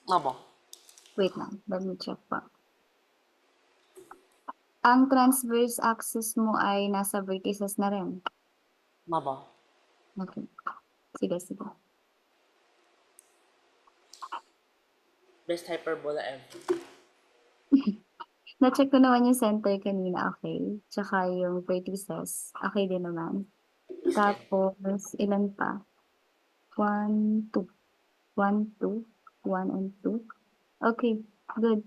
Nga ba? Wait lang, let me check pa. Ang transverse axis mo ay nasa vertices na rin. Nga ba? Okay. Sige, sige. Best hyperbola ever. Na-check ko naman yung center kanina, okay. Tsaka yung vertices, okay din naman. Tapos, ilan pa? 1, 2. 1, 2, 1 and 2. Okay, good.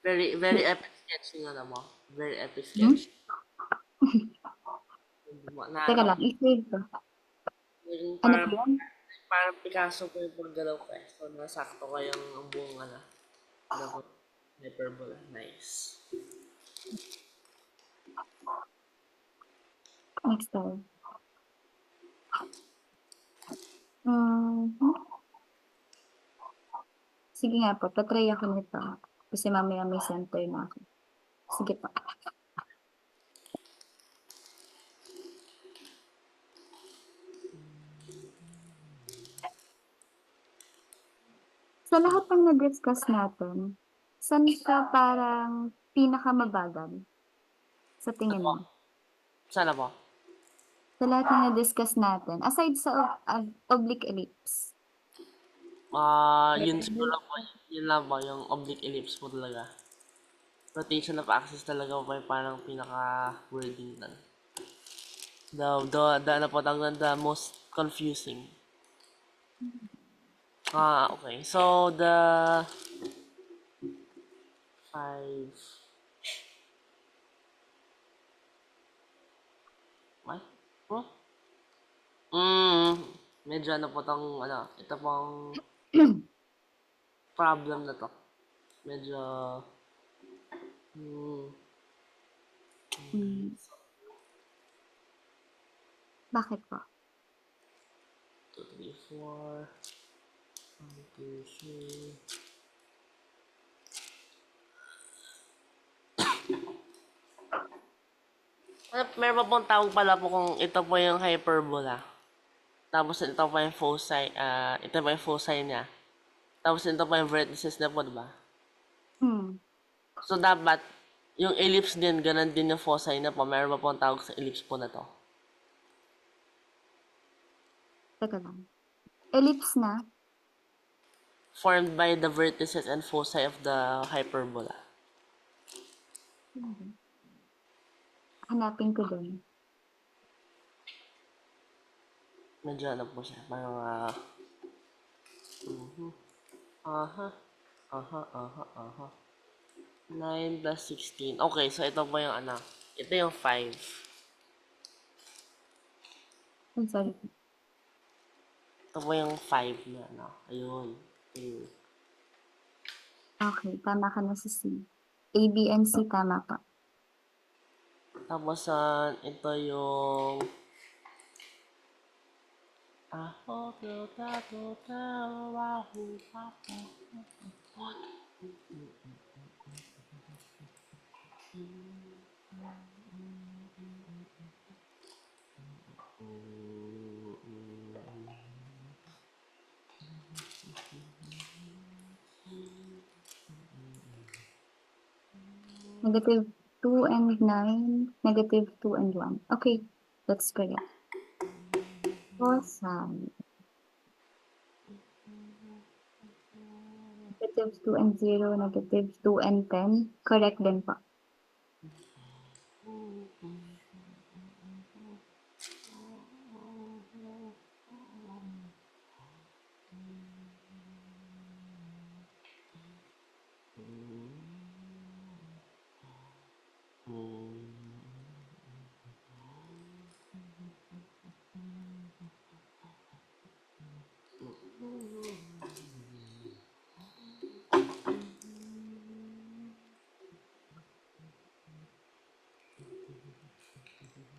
Very epic sketching ano mo. Very epic Hmm? sketch. Na Teka ano, lang, i-save ko. yung Ano po parang, yan? parang Picasso po yung paggalaw ko eh. So, nasakto ko yung buong ano. Dapat hyperbola. Nice. Next time. Mhm. Sige nga po, patry ako nito. Kasi mamaya may center na ako. Sige po. Sa lahat ng na-discuss natin, saan ka parang pinakamabagal sa tingin mo? Sana po. Sa lahat ng na-discuss natin, aside sa oblique ellipse. Yun siguro po, yun lang po, yung oblique ellipse po talaga. Rotation of axis talaga po yung parang pinaka-wording nun. The ano po, the most confusing. Okay. So, the 5... What? Oh? Medyo ano po tong, ano, ito pong problem na to. Medyo, mm, Hmm, bakit po? 2, 3, 4, 1, 2, 3. Meron pa pong tawag pala po kung ito po yung hyperbola. Tapos ito pa yung foci, ito pa yung foci niya. Tapos ito pa yung vertices niya po, diba? Hmm, So, dapat, yung ellipse din, ganun din yung foci niya po. Meron pa pong tawag sa ellipse po na to. teka lang. Ellipse na? Formed by the vertices and foci of the hyperbola. Hanapin ko din. Medyo ano po siya, parang, aha, aha. 9 plus 16. Okay, so ito po yung ano, ito yung 5. I'm sorry. Ito po yung 5 na ano, ayun. Ayun. Okay, tama ka na sa C. A, B, and C, tama pa. Tapos, ito yung, aho, tuta, wahoo, papo. Negative 2 and 9, negative 2 and 1. Okay, that's correct. Cosine. Negative 2 and 0, negative 2 and 10. Correct din po.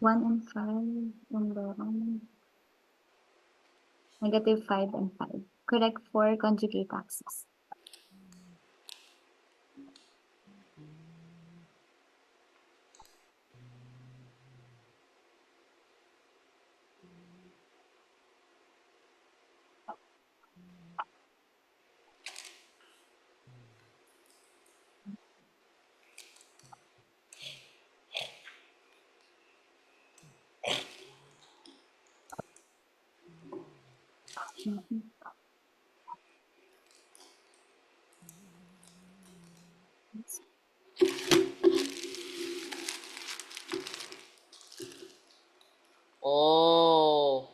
One and 5, and then negative 5 and 5. Correct for conjugate axis. Mhm. Oh!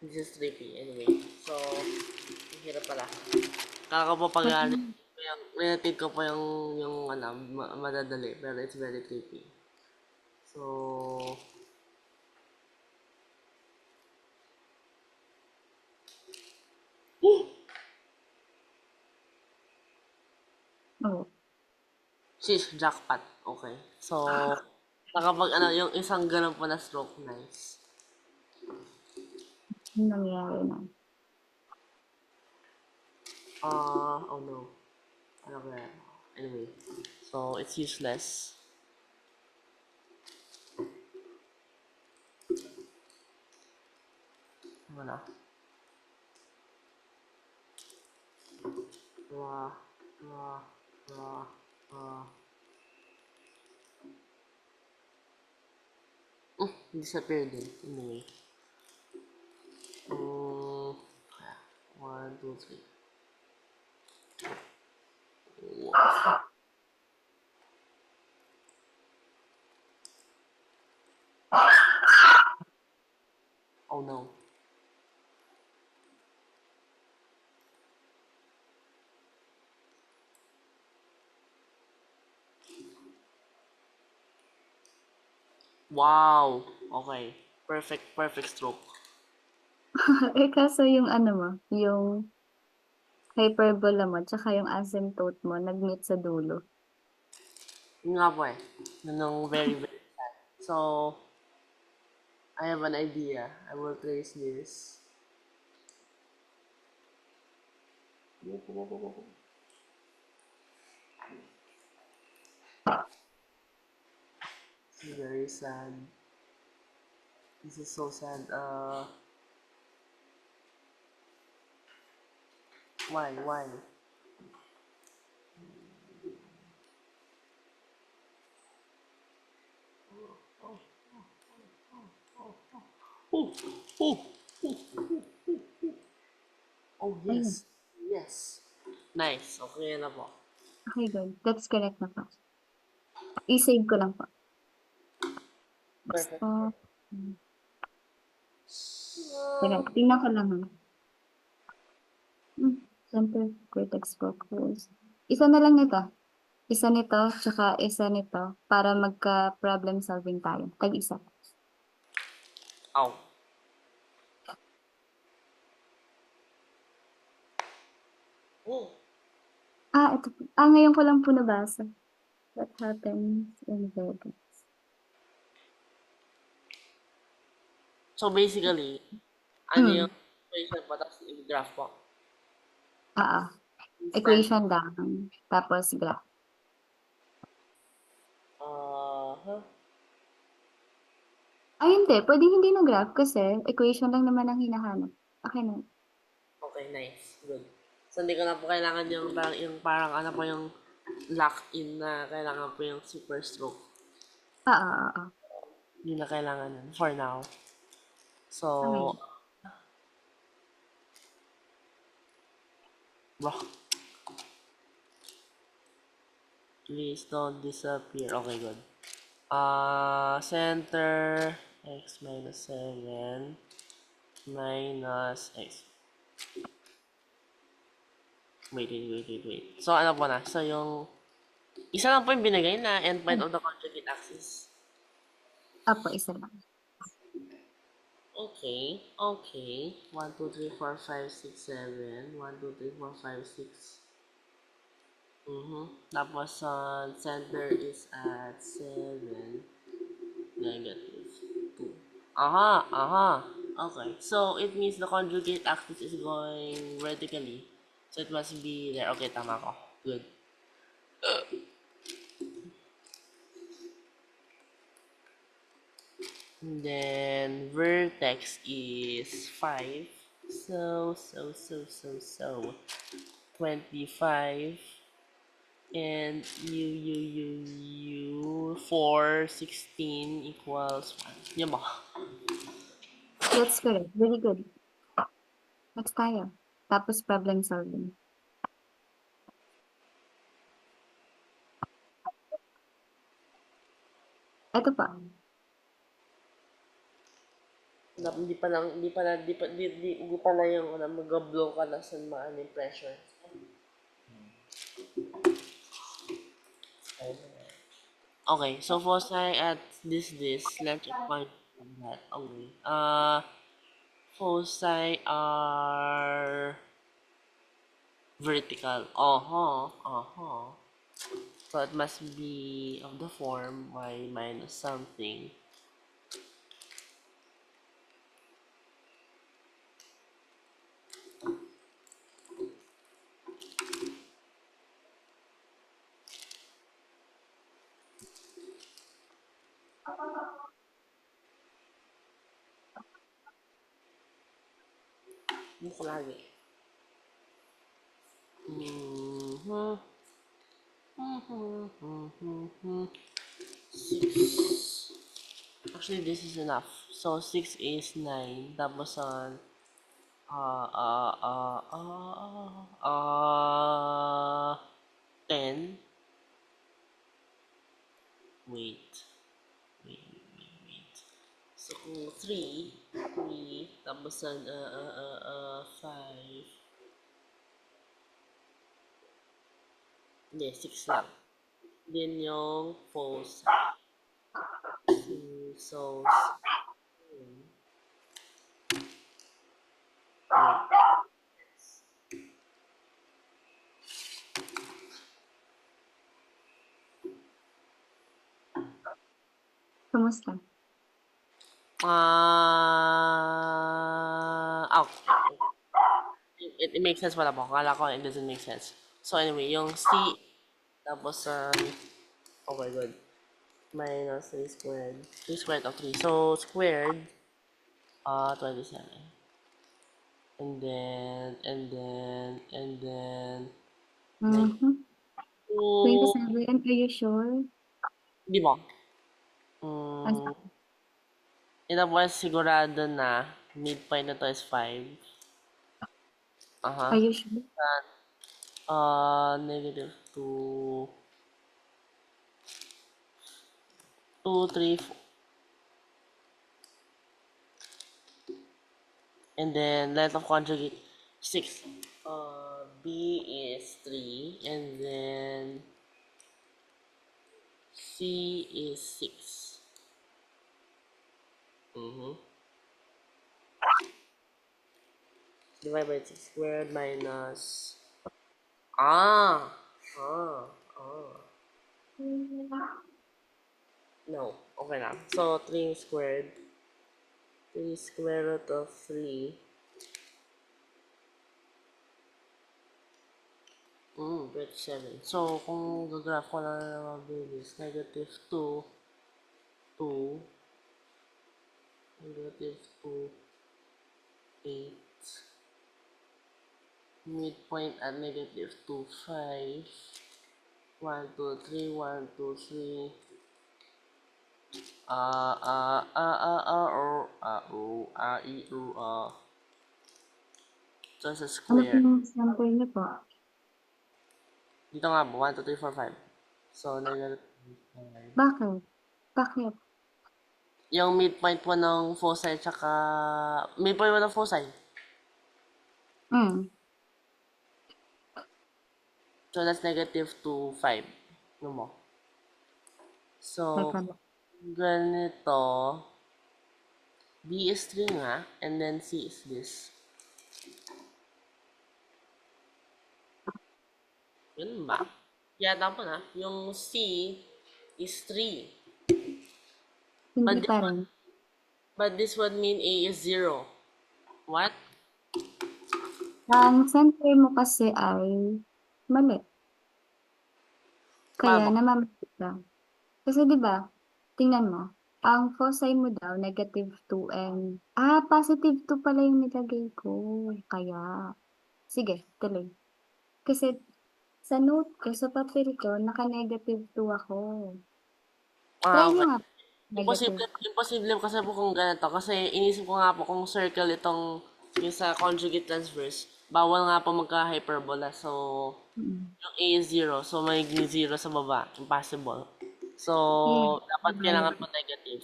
This is trippy anyway. So, ang hirap pala. Kaka po pag yung relative ko po yung ano, madadali. Pero it's very trippy. So, Oh. sheesh, jackpot. Okay. So, nakapag ano, yung isang ganun po na stroke, nice. Ano nangyari na? Oh no. Ano kaya? Anyway. So, it's useless. Ano na? Wah, wah, wah, wah. Disappear din. Anyway. Um, 1, 2, 3. Oh no. Wow. Okay. Perfect stroke. Kaso yung ano mo, yung hyperbola mo, tsaka yung asymptote mo, nag-meet sa dulo. Yun nga po eh. Yun ang very sad. So, I have an idea. I will trace this. This is very sad. This is so sad. Why? Oh, oh, oh, Ayun. yes. Yes. Nice. Okay na po. Okay, good. That's correct na po. I-save ko lang po. Perfect. Stop. Teka, tingnan ko lang. Center cortex focus. Isa na lang nito. Isa nito, tsaka isa nito, para magka-problem solving tayo. Tag-isa. Ow. Oh. Ito. Ngayon ko lang po nabasa. What happens in Vegas? So basically, ano yung equation po, tapos i-graph po. Ah, Instant. equation lang. Tapos graph. Huh? Hindi. Pwedeng hindi na graph kasi equation lang naman ang hinahanap. Okay na. Okay, nice. Good. So hindi ko na po kailangan yung parang ano po yung lock-in na kailangan po yung super stroke. Ah. Hindi na kailangan nun for now. So, Okay. bro, please don't disappear. Okay, good. Center x minus 7 minus x. Wait. So, ano po na? So, yung isa lang po yung binigay na endpoint of the conjugate axis. Apo, isa lang. Okay. 1, 2, 3, 4, 5, 6, 7. 1, 2, 3, 4, 5, 6. Tapos, center is at 7. Negative 2. Aha. Okay. So, it means the conjugate axis is going vertically. So, it must be there. Okay, tama ko. Good. And then, vertex is 5. So, 25. And 4, 16 equals 1. Yan ba? That's correct. Very good. Next tayo. Tapos problem solving. Ito pa. Hindi pa lang yung mag-blow ka na sa maano yung pressure. Okay, so foci at this, let's find that. Okay. Foci are vertical. So it must be of the form y minus something. Ano ko lagi? Mhm. Six. Actually, this is enough. So, 6 is 9. Tapos, 10. Wait. Wait. So, kung 3, tapos, 5. Hindi, 6 lang. Then, yung foci. So, 7. Kumusta? Okay. It makes sense pala po. Kala ko it doesn't make sense. So anyway, yung C, tapos oh my god, minus 3 squared. 3 squared of 3. So squared, 27. And then, like, Mhm. 2, 27, are you sure? di ba? Ang Mm, ito po sigurado na midpoint na to is 5. Are Aha. you sure? Negative 2, 2, 3, 4. And then length of conjugate 6. B is 3, and then C is 6. Mm-hmm. Divide by 6 squared minus... Ah! Ah! Ah. No. Okay lang. So, 3 squared. 3 square root of 3. 27. So, kung gagraph ko lang ng mabilis, negative 2, 2, negative 2, 8, midpoint at negative 2, 5, 1, 2, 3, 1, 2, 3, I, U, so sa Ano square. pong sample niyo po? Dito nga po, 1, 2, 3, 4, 5. So, negative 5. Bakit? Bakit? Yung midpoint po ng foci, tsaka, midpoint po ng foci. Hmm. So, that's negative 2, 5. Ano mo? So, Teka lang. ganito, B is 3 nga, and then C is this. Yun ba? Yata po na. Yung C is 3. Hindi But this pa one, rin. but this would mean A is 0. What? Ang center mo kasi ay mali. Kaya Paano? namamali ka. Kasi 'di ba, tingnan mo, ang foci mo daw negative 2 and positive 2 pala yung nilagay ko. Kaya, sige, tuloy. Kasi sa note ko, sa papel ko, naka-negative 2 ako. Try nyo Okay. nga negative. Imposible kasi po kung ganito. Kasi inisip ko nga po kung circle itong yung sa conjugate transverse, bawal nga po magka-hyperbola. So, Mm. yung A is 0. So, may 0 sa baba. Impossible. So, Yeah, dapat diba? kailangan po negative.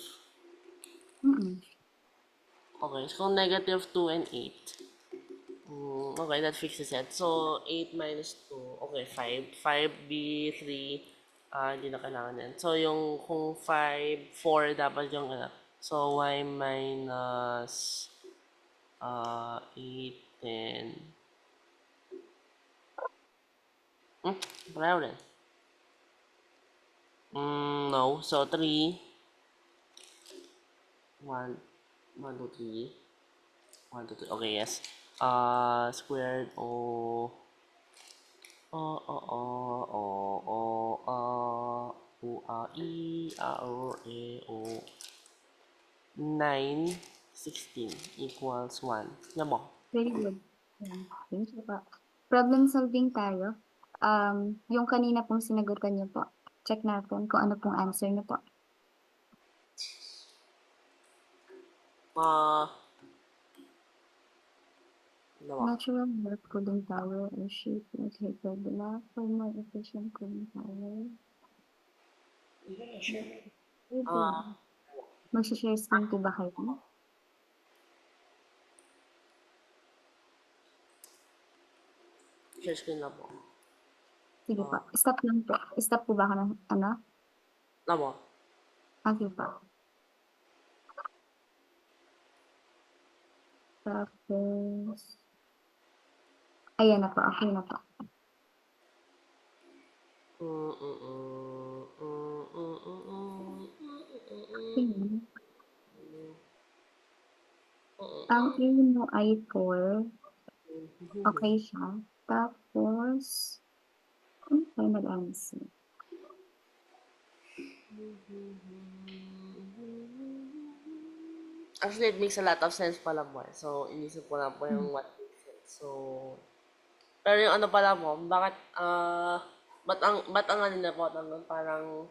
Mm. Okay, so kung negative 2 and 8. Okay, that fixes it. So, 8 minus 2. Okay, 5. 5 b 3. Hindi na kailangan yan. So, yung kung 5, 4 dapat yung ano. So, y minus 8, 10. Pareho rin. No. So, 3. 1, 1, 2, 3. 1, 2, 3. Okay, yes. Squared o... O, nine 16 equals 1. Yan mo. Very good. Ayan. Thank you po. Problem solving tayo. Yung kanina pong sinagutan niyo po. Check natin kung ano pong answer niyo po. Ano mo? Natural work cooling tower or shape like hyperbola for more efficient cooling tower. Ito. Mag-share screen po ba kayo? Share screen lang po. Sige po. Stop lang po. Stop po ba ako ng ano? Ano mo? Okay po. Tapos, ayan na po. Okay na po. Okay. Ang A mo ay 4. Okay siya. Tapos, ano final answer? Actually, it makes a lot of sense pala po eh. So, inisip ko lang po yung what makes sense. So, pero yung ano pala po, bakit, ba't ang ano na po, parang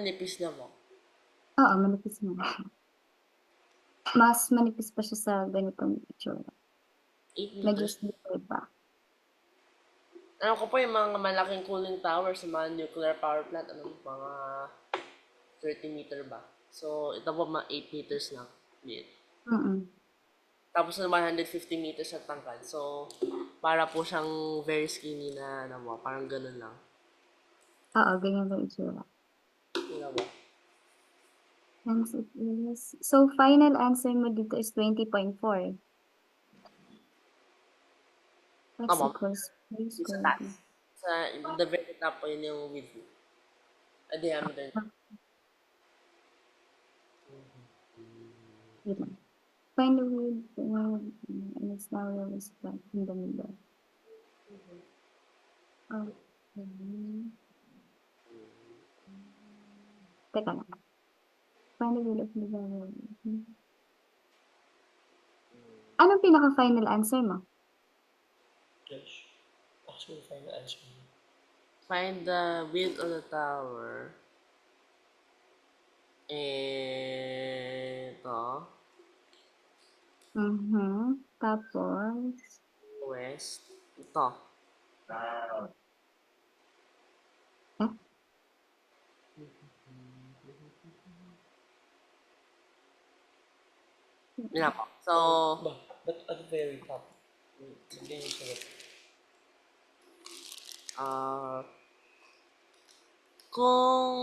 nipis na po? Oo, manipis mo siya. Mas manipis pa siya sa ganitong itsura. 8 Medyo meters. slippery pa. Ano ko po yung mga malaking cooling tower sa mga nuclear power plant, mga 30 meter ba? So, ito po mga 8 meters lang. Bit. Tapos naman 150 meters ang tangkad. So, para po siyang very skinny na, parang ganun lang. Oo, ganyan yung itsura. Yun ba? Hence it is. So, final answer mo dito is 20.4. That's Tama. equals 3 Yung sa squared. taas. Sa the very top po yun yung width. A diameter. Wait lang. Find the width and it's now realized that in the middle. Okay. Teka lang. Find the width of the middle. Anong pinaka-final answer mo? Yes. Actually, final answer. Find the width of the tower. Ito. Tapos, West. Ito. eh? Yun na po. So, But at the very top, hindi yung sagot. Kung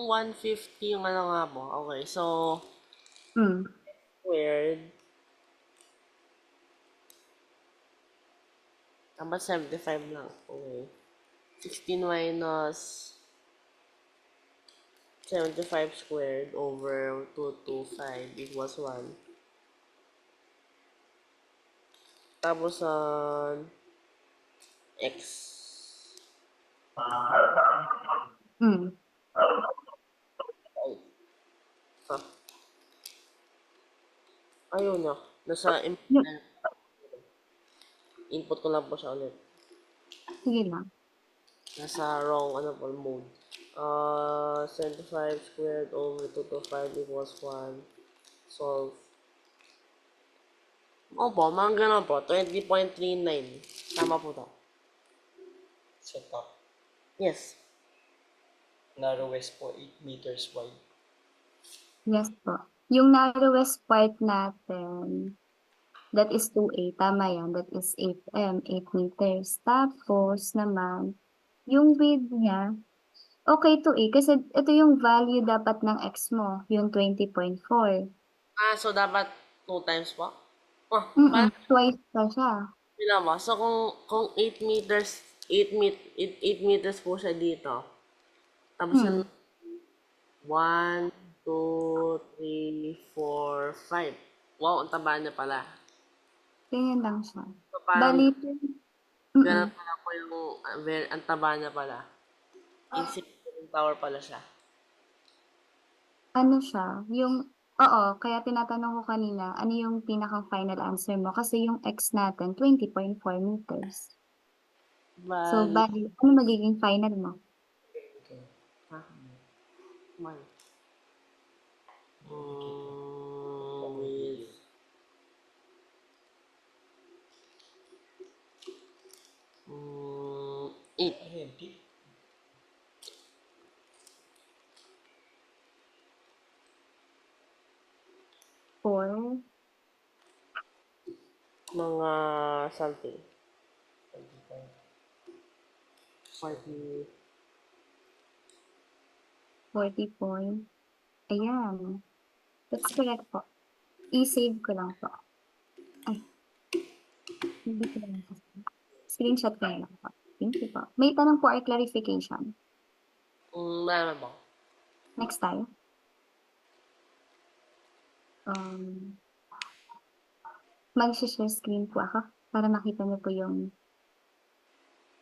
150 yung ano nga po. Okay, so, squared. Dapat 75 lang. Okay. 16 minus 75 squared over 225 equals 1. Tapos, x. Ayun na. Nasa input ko lang po siya ulit. Sige lang. Nasa wrong mode. 75 squared over 225 equals 1. Solve. Opo, mga ganun po. 20.39. Tama po to. Sa top. Yes. Narrowest po, 8 meters wide. Yes po. Yung narrowest part natin, that is 2A, tama yan, that is 8 meters. Tapos naman, yung width niya, okay 2A, kasi ito yung value dapat ng x mo, yung 20.4. So dapat 2 times po? Oh, paano Twice pa siya. nila mo? So kung 8 meters, 8 meters po siya dito. Tapos yung Hmm, 1, 2, 3, 4, 5. Wow, ang taba niya pala. ganyan lang siya. So parang Bali, ganun mm, pala po yung ang taba niya pala. Insignificant tower pala siya. ano siya, yung, oo, kaya tinatanong ko kanina, ano yung pinakang final answer mo? Kasi yung x natin, 20.4 meters. So, Bali. bali, ano magiging final mo? Ha? Man. With 8. Ano yun, T? 4, Mga something. 40. 40 point. Ayan. That's correct po. I-save ko lang po. Ay, hindi ko lang po. Screenshot ko na lang po. Thank you po. May tanong po or clarification. Meron po. Next tayo. Um, Mag-share screen po ako para makita niyo po yung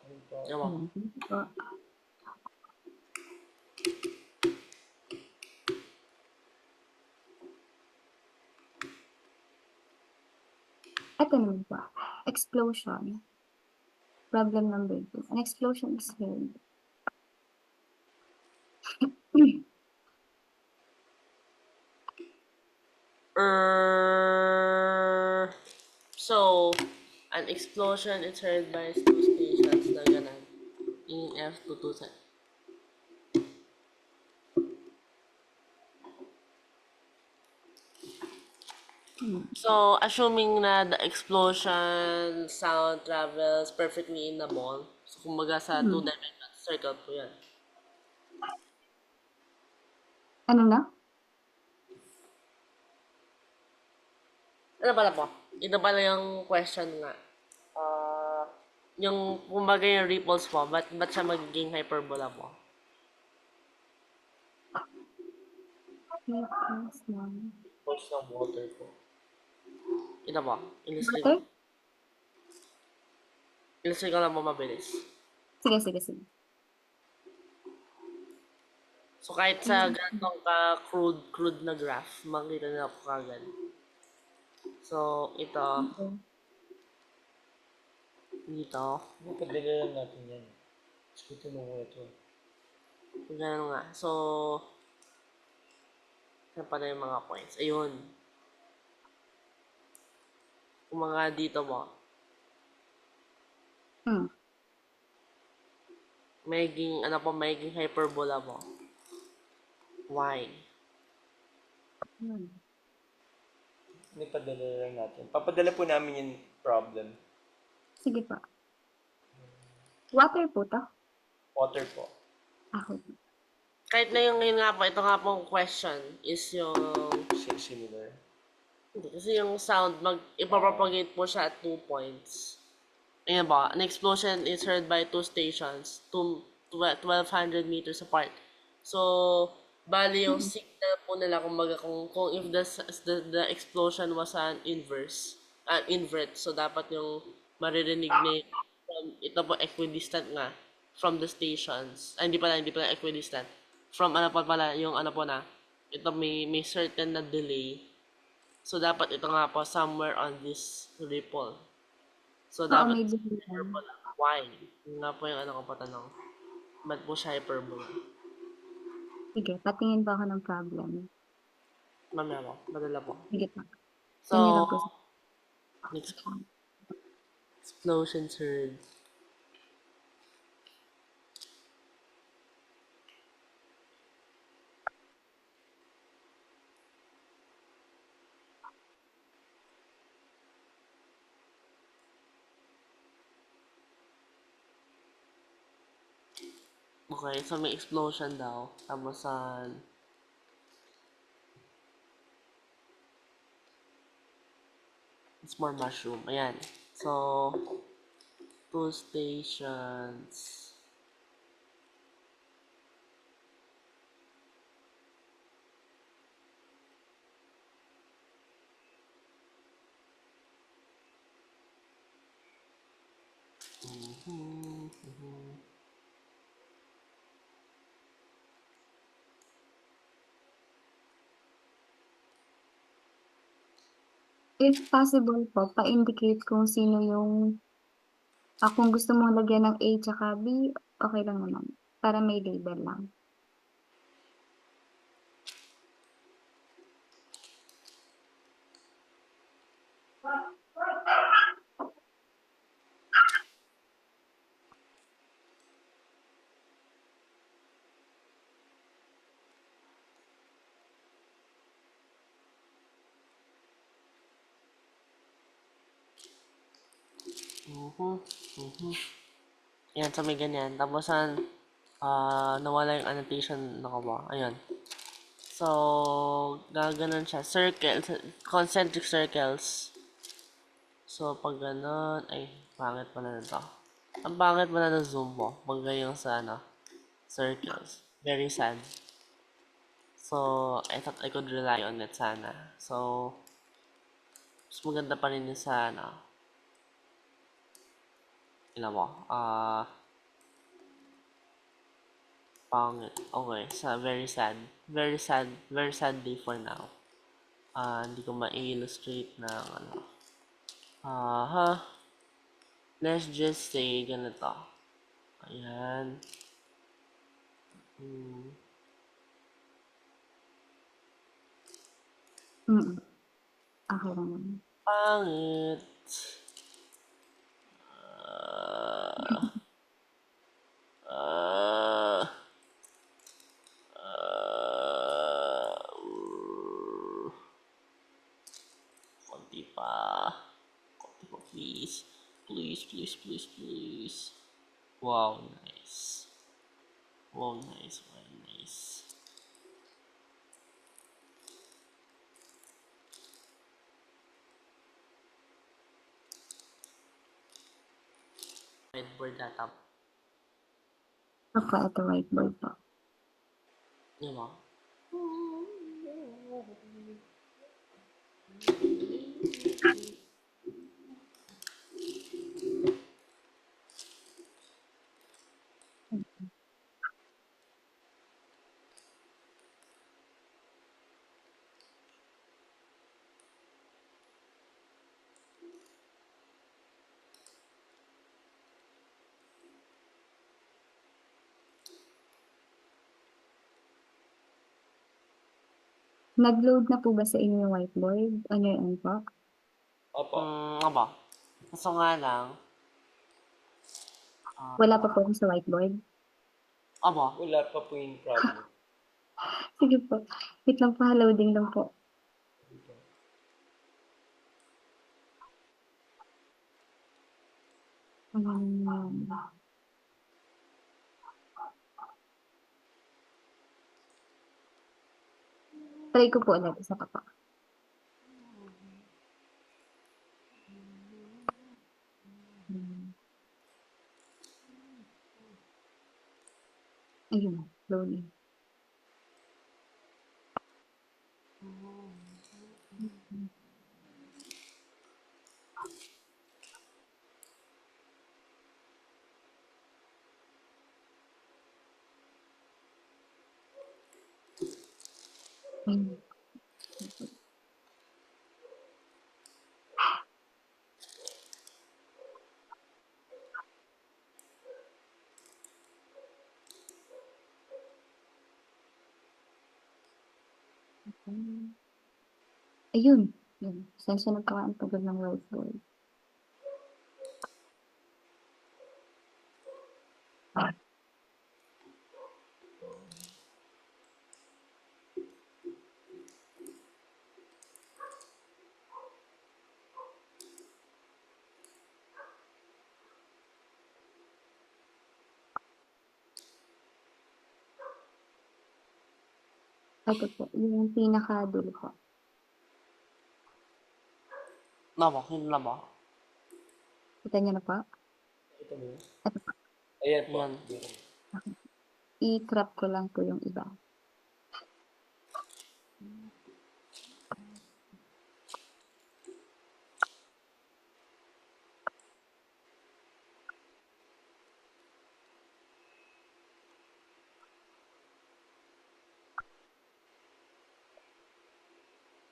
Yan po. ayan. Thank you po. Ito naman po. Explosion. Problem number 2. An explosion is heard. So, an explosion is heard by 2 stations na ganun. In F227. So, assuming na the explosion sound travels perfectly in the ball, so kumbaga sa Hmm. 2 dimensional circle po yan. Ano na? Ano pala po? Ito pala yung question nga. Yung kumbaga yung ripples po, ba't siya magiging hyperbola po? Ripples ng Pulse ng water po. Ito po, illustrate water? ko. Illustrate ko lang po mabilis. Sige, sige, sige. So kahit sa ganitong ka-crude na graph, makikita nila po kagad. So, ito, Okay. dito, Mapadala lang natin yan. Sagutin mo muna ito. ganun nga. So, saan pala yung mga points? Ayun. Kung mga dito mo, Hmm. magiging hyperbola mo. Why? Hmm. Ipadala lang natin. Papadala po namin yung problem. Sige po. Water po to? Water po. Ako. Kahit na yung yun nga po, ito nga pong question is yung, Similar. hindi, kasi yung sound, ipapropagate po siya at 2 points. Ayan ba, an explosion is heard by 2 stations, 1,200 meters apart. So, bali yung signal po nila, kumbaga, kung if the explosion was an invert, so dapat yung maririnig ni, ito po equidistant nga, from the stations. Ay, hindi pala equidistant. From ano pa pala, yung ano po na, ito may certain na delay. So, dapat ito nga po, somewhere on this ripple. So, Oo, dapat may division. why? Yun nga po yung ano ko patanong. Ba't po siya hyperbola? Sige, patingin pa ako ng problem. Mamaya po, madala po. Sige pa. So, Tingnan lang po sa next po. Explosions heard. Okay, so may explosion daw. Tapos, it's more mushroom. Ayan. So, two stations. Mhm, mhm. If possible po, pa-indicate kung sino yung kung gusto mong lagyan ng A tsaka B, okay lang naman. Para may label lang. Mhm, mhm. Ayan, so may ganyan. Tapos, nawala yung annotation na ko ba? Ayan. So, gaganon siya. Circles, concentric circles. So, pag ganon, ay, pangit pala na to. Ang pangit pala na zoom mo. Pag ganyan sa, circles. Very sad. So, I thought I could rely on it sana. So, mas maganda pa rin yung sa, ina mo, pangit. Okay, sa very sad. Very sad day for now. Hindi ko ma-illustrate ng, ha, let's just say ganito. Ayan. Hmm. Okay lang naman. Pangit. Ah, ah, uh, konti pa. Konti pa, please. Please, please, please, please. Wow, nice. Wow, nice. Wow, nice. Whiteboard data. Opo, ito whiteboard po. Di ba? Nag-load na po ba sa inyo yung whiteboard? Ano yun po? Opo. Aba. Kaso nga lang, Wala pa po sa whiteboard? aba. Wala pa po yung problem. Sige po. Wait lang po, loading lang po. Um, Try ko po ulit. Isa pa po. Ayun, loading. Ayun. Ayun. Yun. Saan siya nagkakaan pagod ng whiteboard? Ito po, yung pinakadulo po. Yun na ba? Kita niyo na po? Ito mo yun? Ito po. Ayan po. Ayan. I-crop ko lang po yung iba.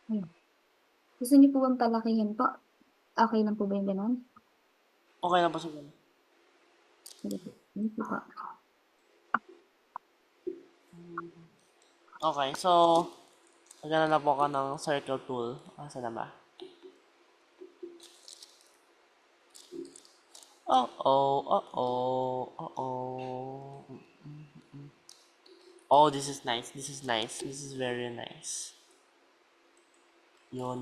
Ayan. Gusto niyo po bang palakihin po? Okay lang po ba yung ganun? Okay na po siguro. Sige po. Thank you po. Okay, so, magana na po ka ng circle tool. Asa na ba? Uh-oh, uh-oh, uh-oh. Oh, this is nice. This is nice. This is very nice. Yun.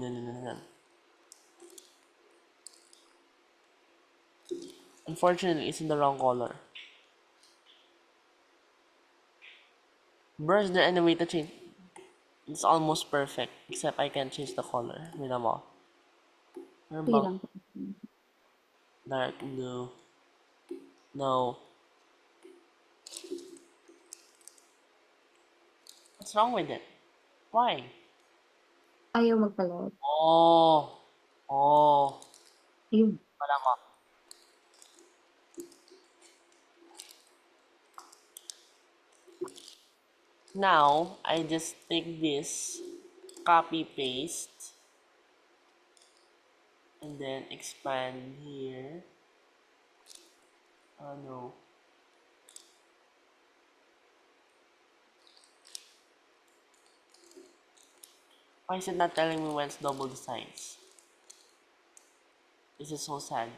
Unfortunately, it's in the wrong color. Bro, is there any way to change? It's almost perfect, except I can't change the color. Wait a mo. Meron Sige bang lang po. dark blue? No. What's wrong with it? Why? Ayaw magpalit. Oh. Oh. Yun. Wala mo. Now, I just take this, copy paste, and then expand here. Oh no. Why is it not telling me when it's double the size? This is so sad.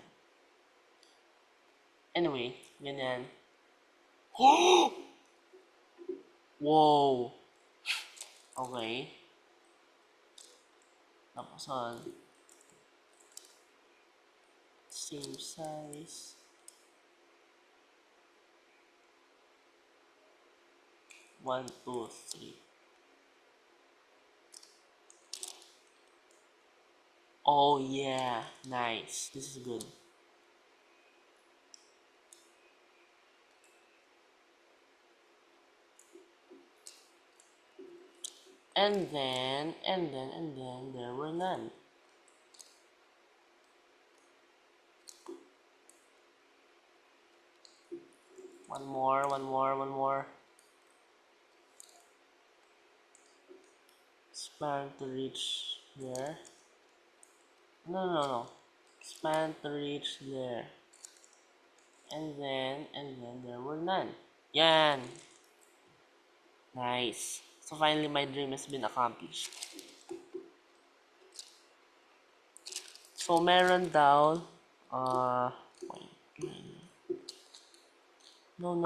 Anyway, ganyan. Whoa! Okay. Tapos same size. One, two, three. Oh yeah, nice. This is good. And then there were none. One more. Span to reach there. No. Span to reach there. And then there were none. Yan. Nice. So finally my dream has been accomplished. So meron daw, wait, no.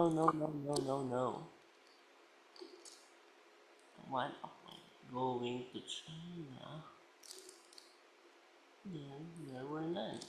One of my going to China. Then there were none.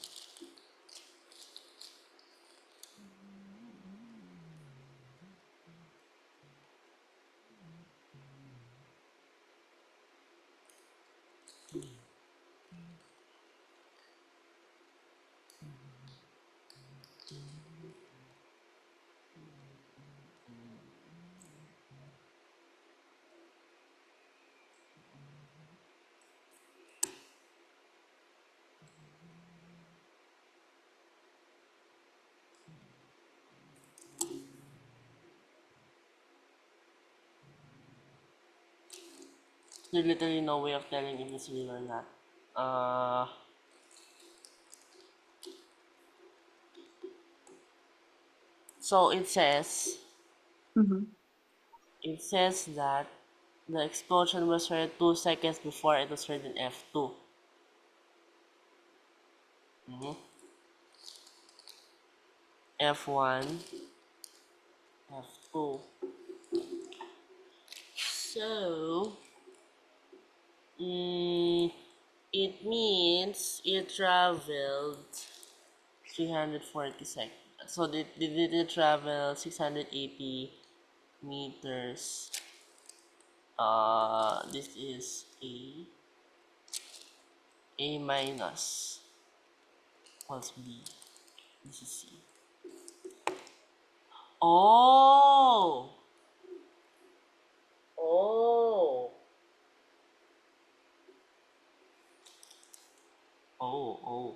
There's literally no way of telling if it's real or not. So Mhm. it says that the explosion was heard 2 seconds before it was heard in F2. Mhm. F1, F2. So, it means it traveled 340 seconds. So, did it travel 680 meters This is A minus equals B. This is C. Oh! Oh! Oh.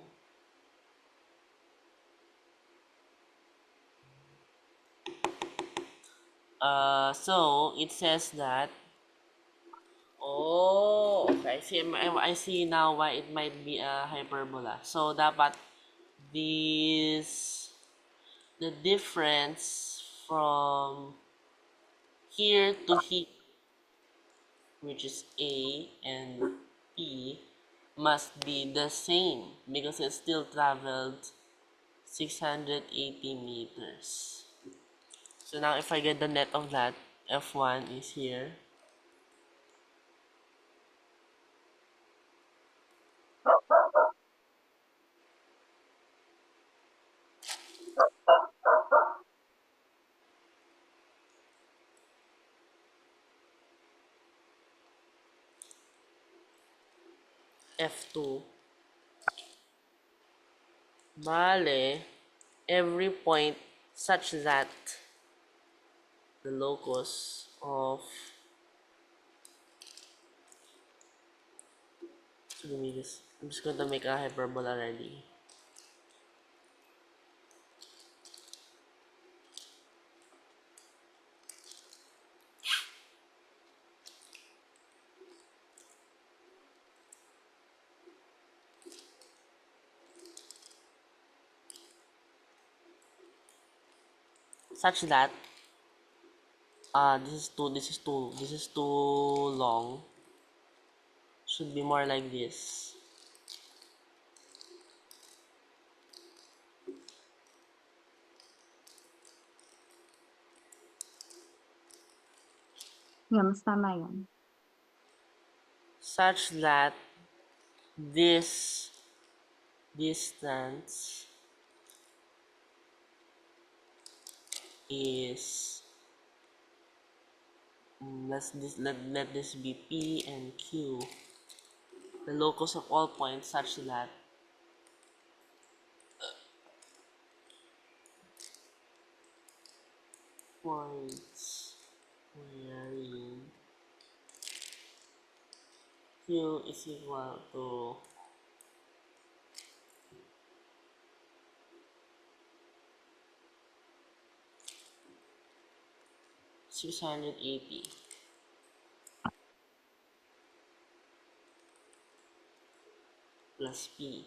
So it says that. Oh, okay. I see now why it might be a hyperbola. So dapat this the difference from here to here, which is A and P, must be the same because it still traveled 680 meters. So now if I get the net of that, F1 is here. F2. Bale, every point such that the locus of so give me this. I'm just going to make a hyperbola already. Such that this is too long. Should be more like this. Yeah, mas tama yan. Such that this distance is let this be P and Q, the locus of all points such that points wherein Q is equal to 680 plus P.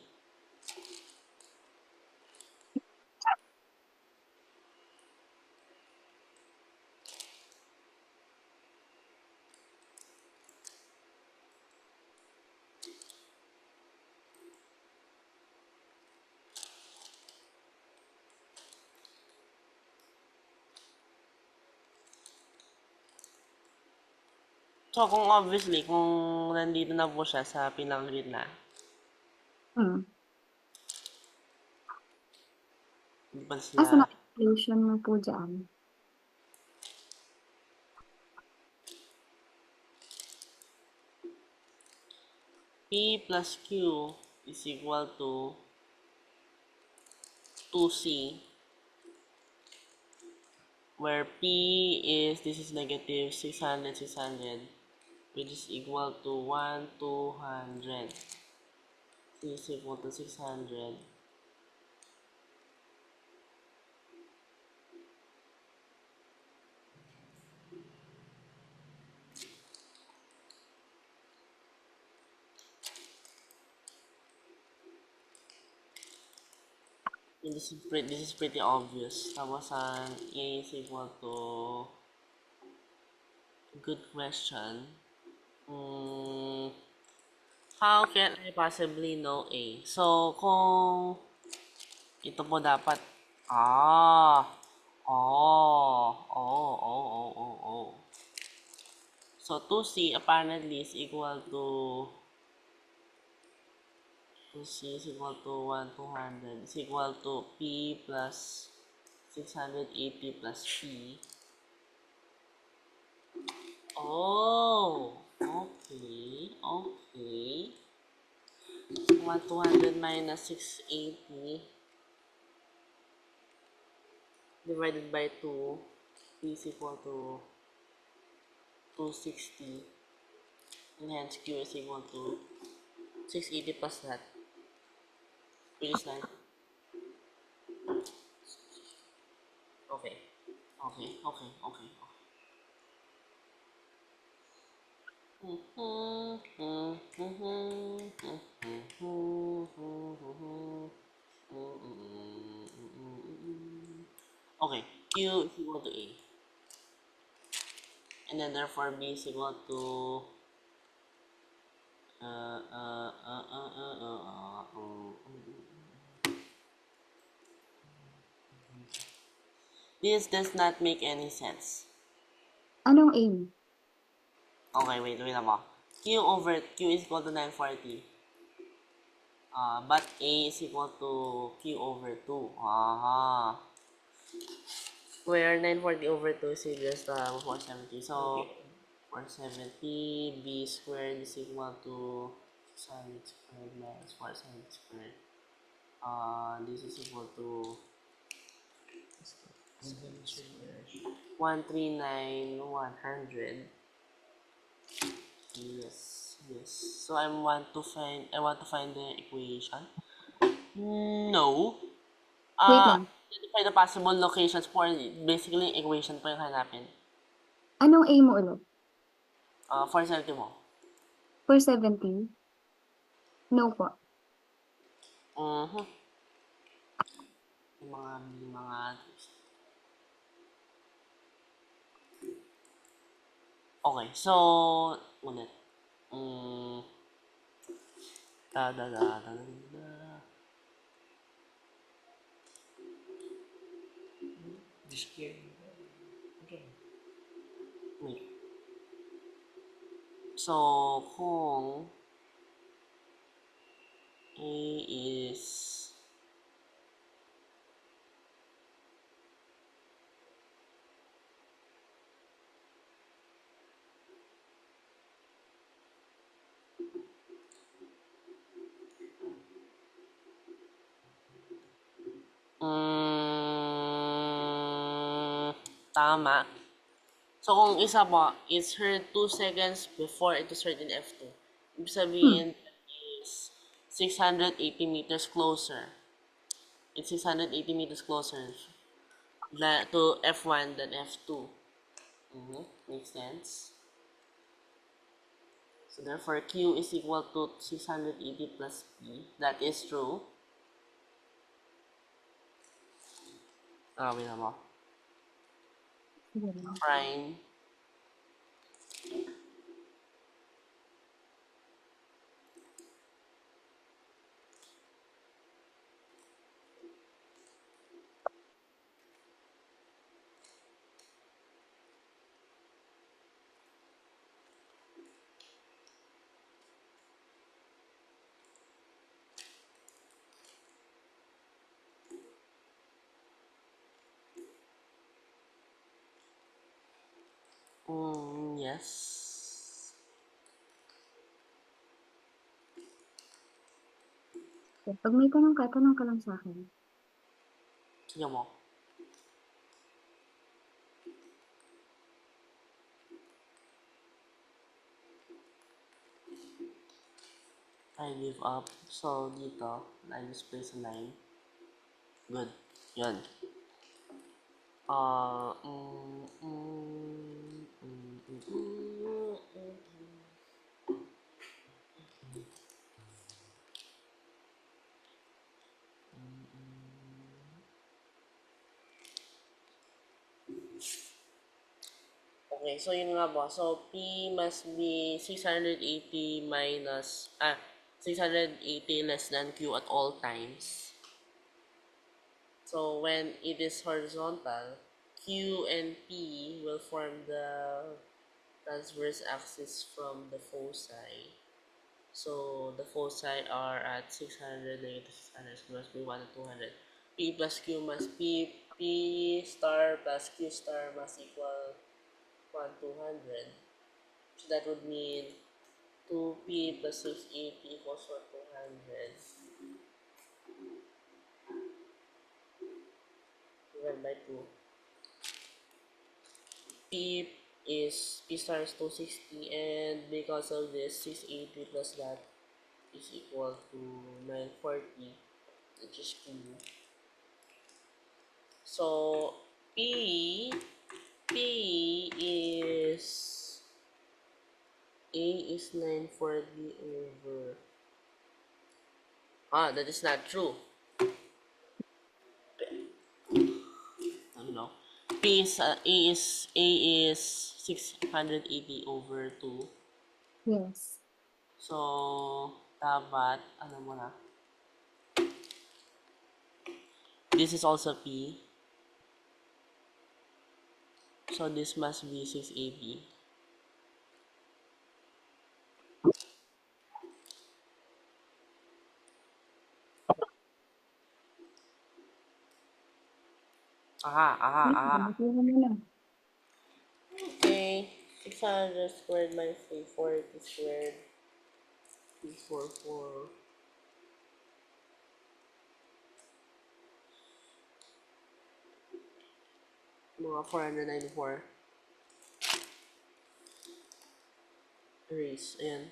So kung obviously, kung nandito na po siya sa pinakagitna, Hmm. hindi pa Asa sila na equation mo po dyan? P plus Q is equal to 2C, where P is, this is negative 600, which is equal to 200. C is equal to 600. And this is pretty obvious. Tapos ang A is equal to, good question. How can I possibly know A? So, kung ito po dapat, oh. So, 2C apparently is equal to, 2C is equal to 200 is equal to P plus 680 plus P. Oh, okay, okay. 200 minus 680 divided by 2 is equal to 260. And hence Q is equal to 680 plus that, which is 9. Okay. Okay, okay, okay, okay, Q is equal to A. And then therefore B is equal to this does not make any sense. Anong A? Okay, wait ako. Q is equal to 940. But A is equal to Q over 2. Where 940 over 2 is just 470. So, 470 B squared is equal to 600 squared minus 470 squared. This is equal to 139,100. Yes, yes. So I want to find the equation. No. Wait lang. Identify the possible locations for basically equation pa yung hanapin. Anong A mo ulit? 470 mo. 470? No po. Mhm. Yung mga okay, so ulit. Mm, da da da da da da. Display. Okay. Wait. So kung A is tama. So kung isa po, it's heard 2 seconds before it was heard in F2. Ibig sabihin is 680 meters closer. It's 680 meters closer to F1 than F2. Makes sense. So therefore, Q is equal to 680 plus P. That is true. Wait mo. Prime. Yes. Pag may tanong ka lang sa akin. Sige mo. I give up. So dito, I just place a line. Good. Yun. Uh, mm, mm, mm, mm, mm, mm. Okay, so yun nga ba. So, P must be 680 minus, 680 less than Q at all times. So, when it is horizontal, Q and P will form the transverse axis from the foci. So, the foci are at 600, negative 600, so must be 1 and 200. P plus Q must P star plus Q star must equal 1, 200. that would mean 2p plus 680 equals what, 200 divided by 2. P star is 260, and because of this, 680 plus that is equal to 940, which is 2. So P is A is 940 over. That is not true. I don't know. A is 680 over 2. Yes. So dapat ano mo na. This is also P. So this must be 680. Aha. Nakuha mo na. Okay. 600 squared minus 340 squared. 244. Mga 494. Erase. Ayan.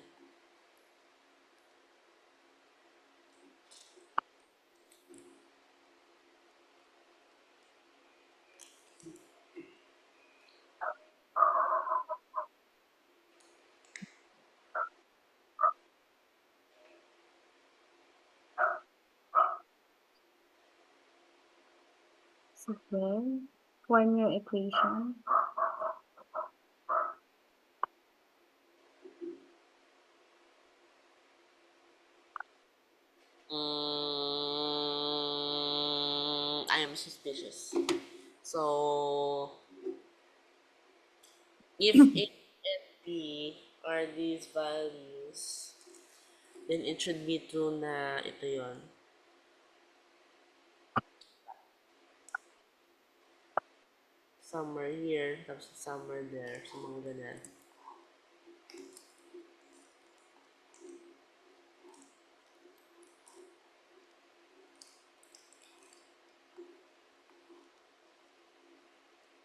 Sige. Form your equation. I am suspicious. So, if A and B are these values, then it should be true na ito yon. Somewhere here, tapos somewhere there, sa mga ganyan.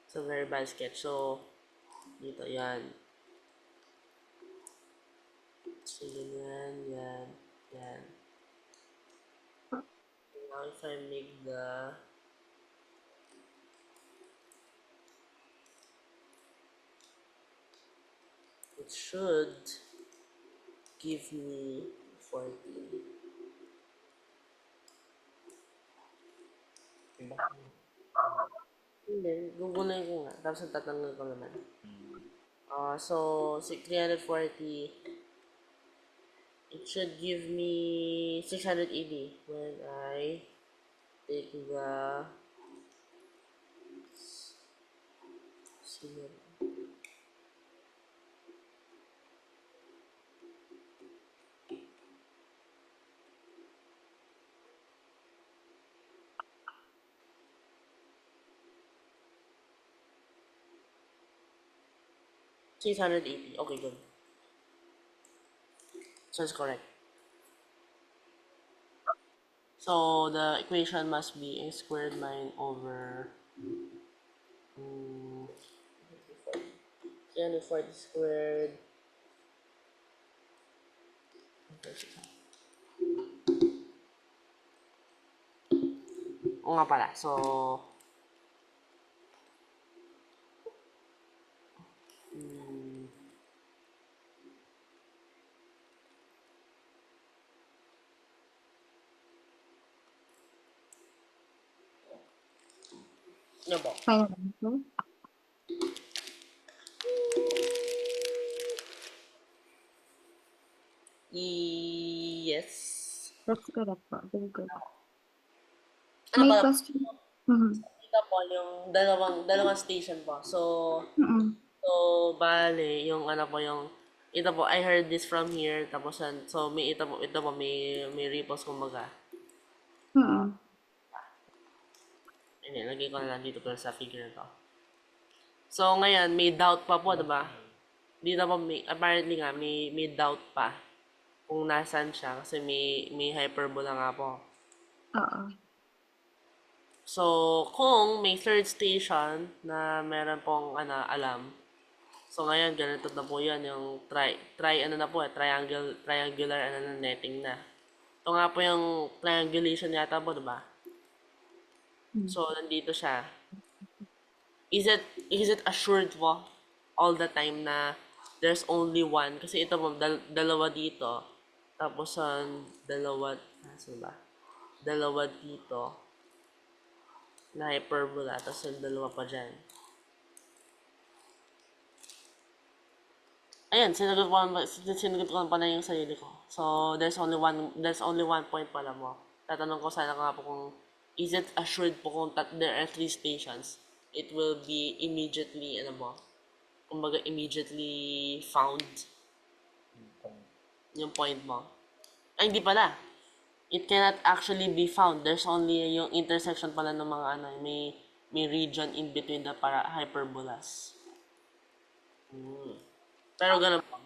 It's a very bad sketch. So, dito, yan. So, ganyan, yan, yan. Now, if I make the it should give me 40. Diba? Hindi, gugulay ko nga. Tapos tatanggal ko naman. So, 340, it should give me 680 when I take the sino, 680. Okay, good. So it's correct. So the equation must be a squared 9 over 340 squared. Oo nga pala. So, ano po? Final answer. Yes. That's correct po. Very good. Ano May pala? question? Mhm. Ito po yung dalawang station po. So, Mm-mm. bale, yung ano po yung ito po, I heard this from here, tapos so may ito po may ripples kumbaga. Mm-mm. Hindi, lagay ko na lang dito sa figure na to. So ngayon, may doubt pa po, diba? dito po apparently nga may doubt pa kung nasaan siya kasi may hyperbola nga po. Oo. So, kung may third station na meron pong alam, so ngayon ganito na po yan, yung triangular na netting na. Ito nga po yung triangulation yata po, diba? Hmm. So, nandito siya. Is it assured po all the time na there's only one? Kasi ito po, dalawa dito. Tapos, saan ba? Dalawa dito na hyperbola. Tapos, yung dalawa pa dyan. Ayan, sinagot ko pa na yung sarili ko. So, there's only one point pala mo. Tatanong ko sana nga po kung, is it assured po kung there are 3 stations? It will be immediately, kumbaga immediately found yung point mo. Ay, hindi pala. It cannot actually be found. There's only yung intersection pala ng mga may region in between the hyperbolas. Pero ganun po,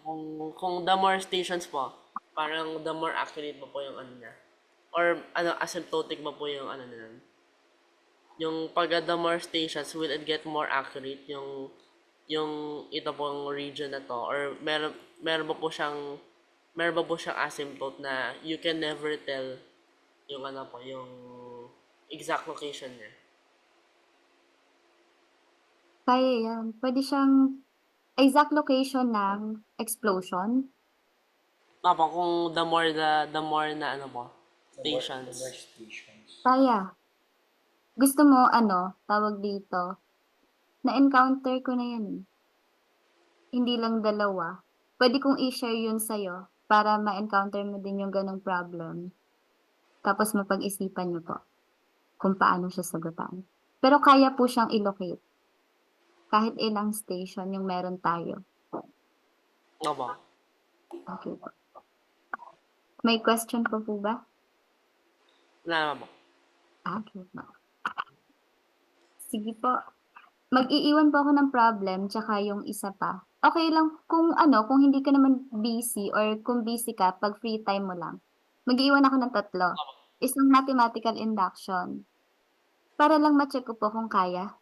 kung the more stations po, parang the more accurate mo po yung niya. Or asymptotic mo po yung nila. Yung pag the more stations, will it get more accurate yung ito pong region na to? Or meron ba po siyang asymptote na you can never tell yung yung exact location niya? Kaya yan. Pwede siyang exact location ng explosion. Papa, kung the more na po, The more stations. stations. Kaya. Gusto mo, tawag dito, na-encounter ko na yan eh. Hindi lang dalawa. Pwede kong i-share yun sa'yo para ma-encounter mo din yung ganong problem. Tapos mapag-isipan niyo po kung paano siya sagutan. Pero kaya po siyang i-locate. Kahit ilang station yung meron tayo. Opo. Okay po. May question po ba? Wala naman po. Okay po. Sige po. Mag-iiwan po ako ng problem tsaka yung isa pa. Okay lang kung kung hindi ka naman busy or kung busy ka, pag free time mo lang. Mag-iiwan ako ng 3. Isang mathematical induction. Para lang ma-check ko po kung kaya.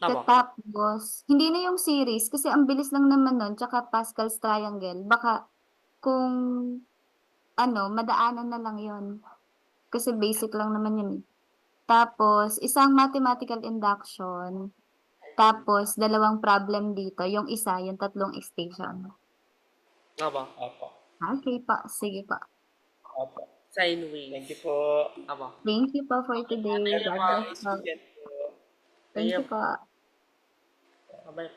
Opo. Tapos, hindi na yung series kasi ang bilis lang naman nun tsaka Pascal's triangle. Baka kung madaanan na lang yon kasi basic lang naman yun eh. Tapos, isang mathematical induction. Tapos, 2 problem dito. Yung isa, yung 3 station. Opo. Apo. Okay po. Sige po. Apo. Sine wave. Thank you po. Opo. Thank you po for today. Thank you God po. bless po. Weekend po. Thank you po. Bye.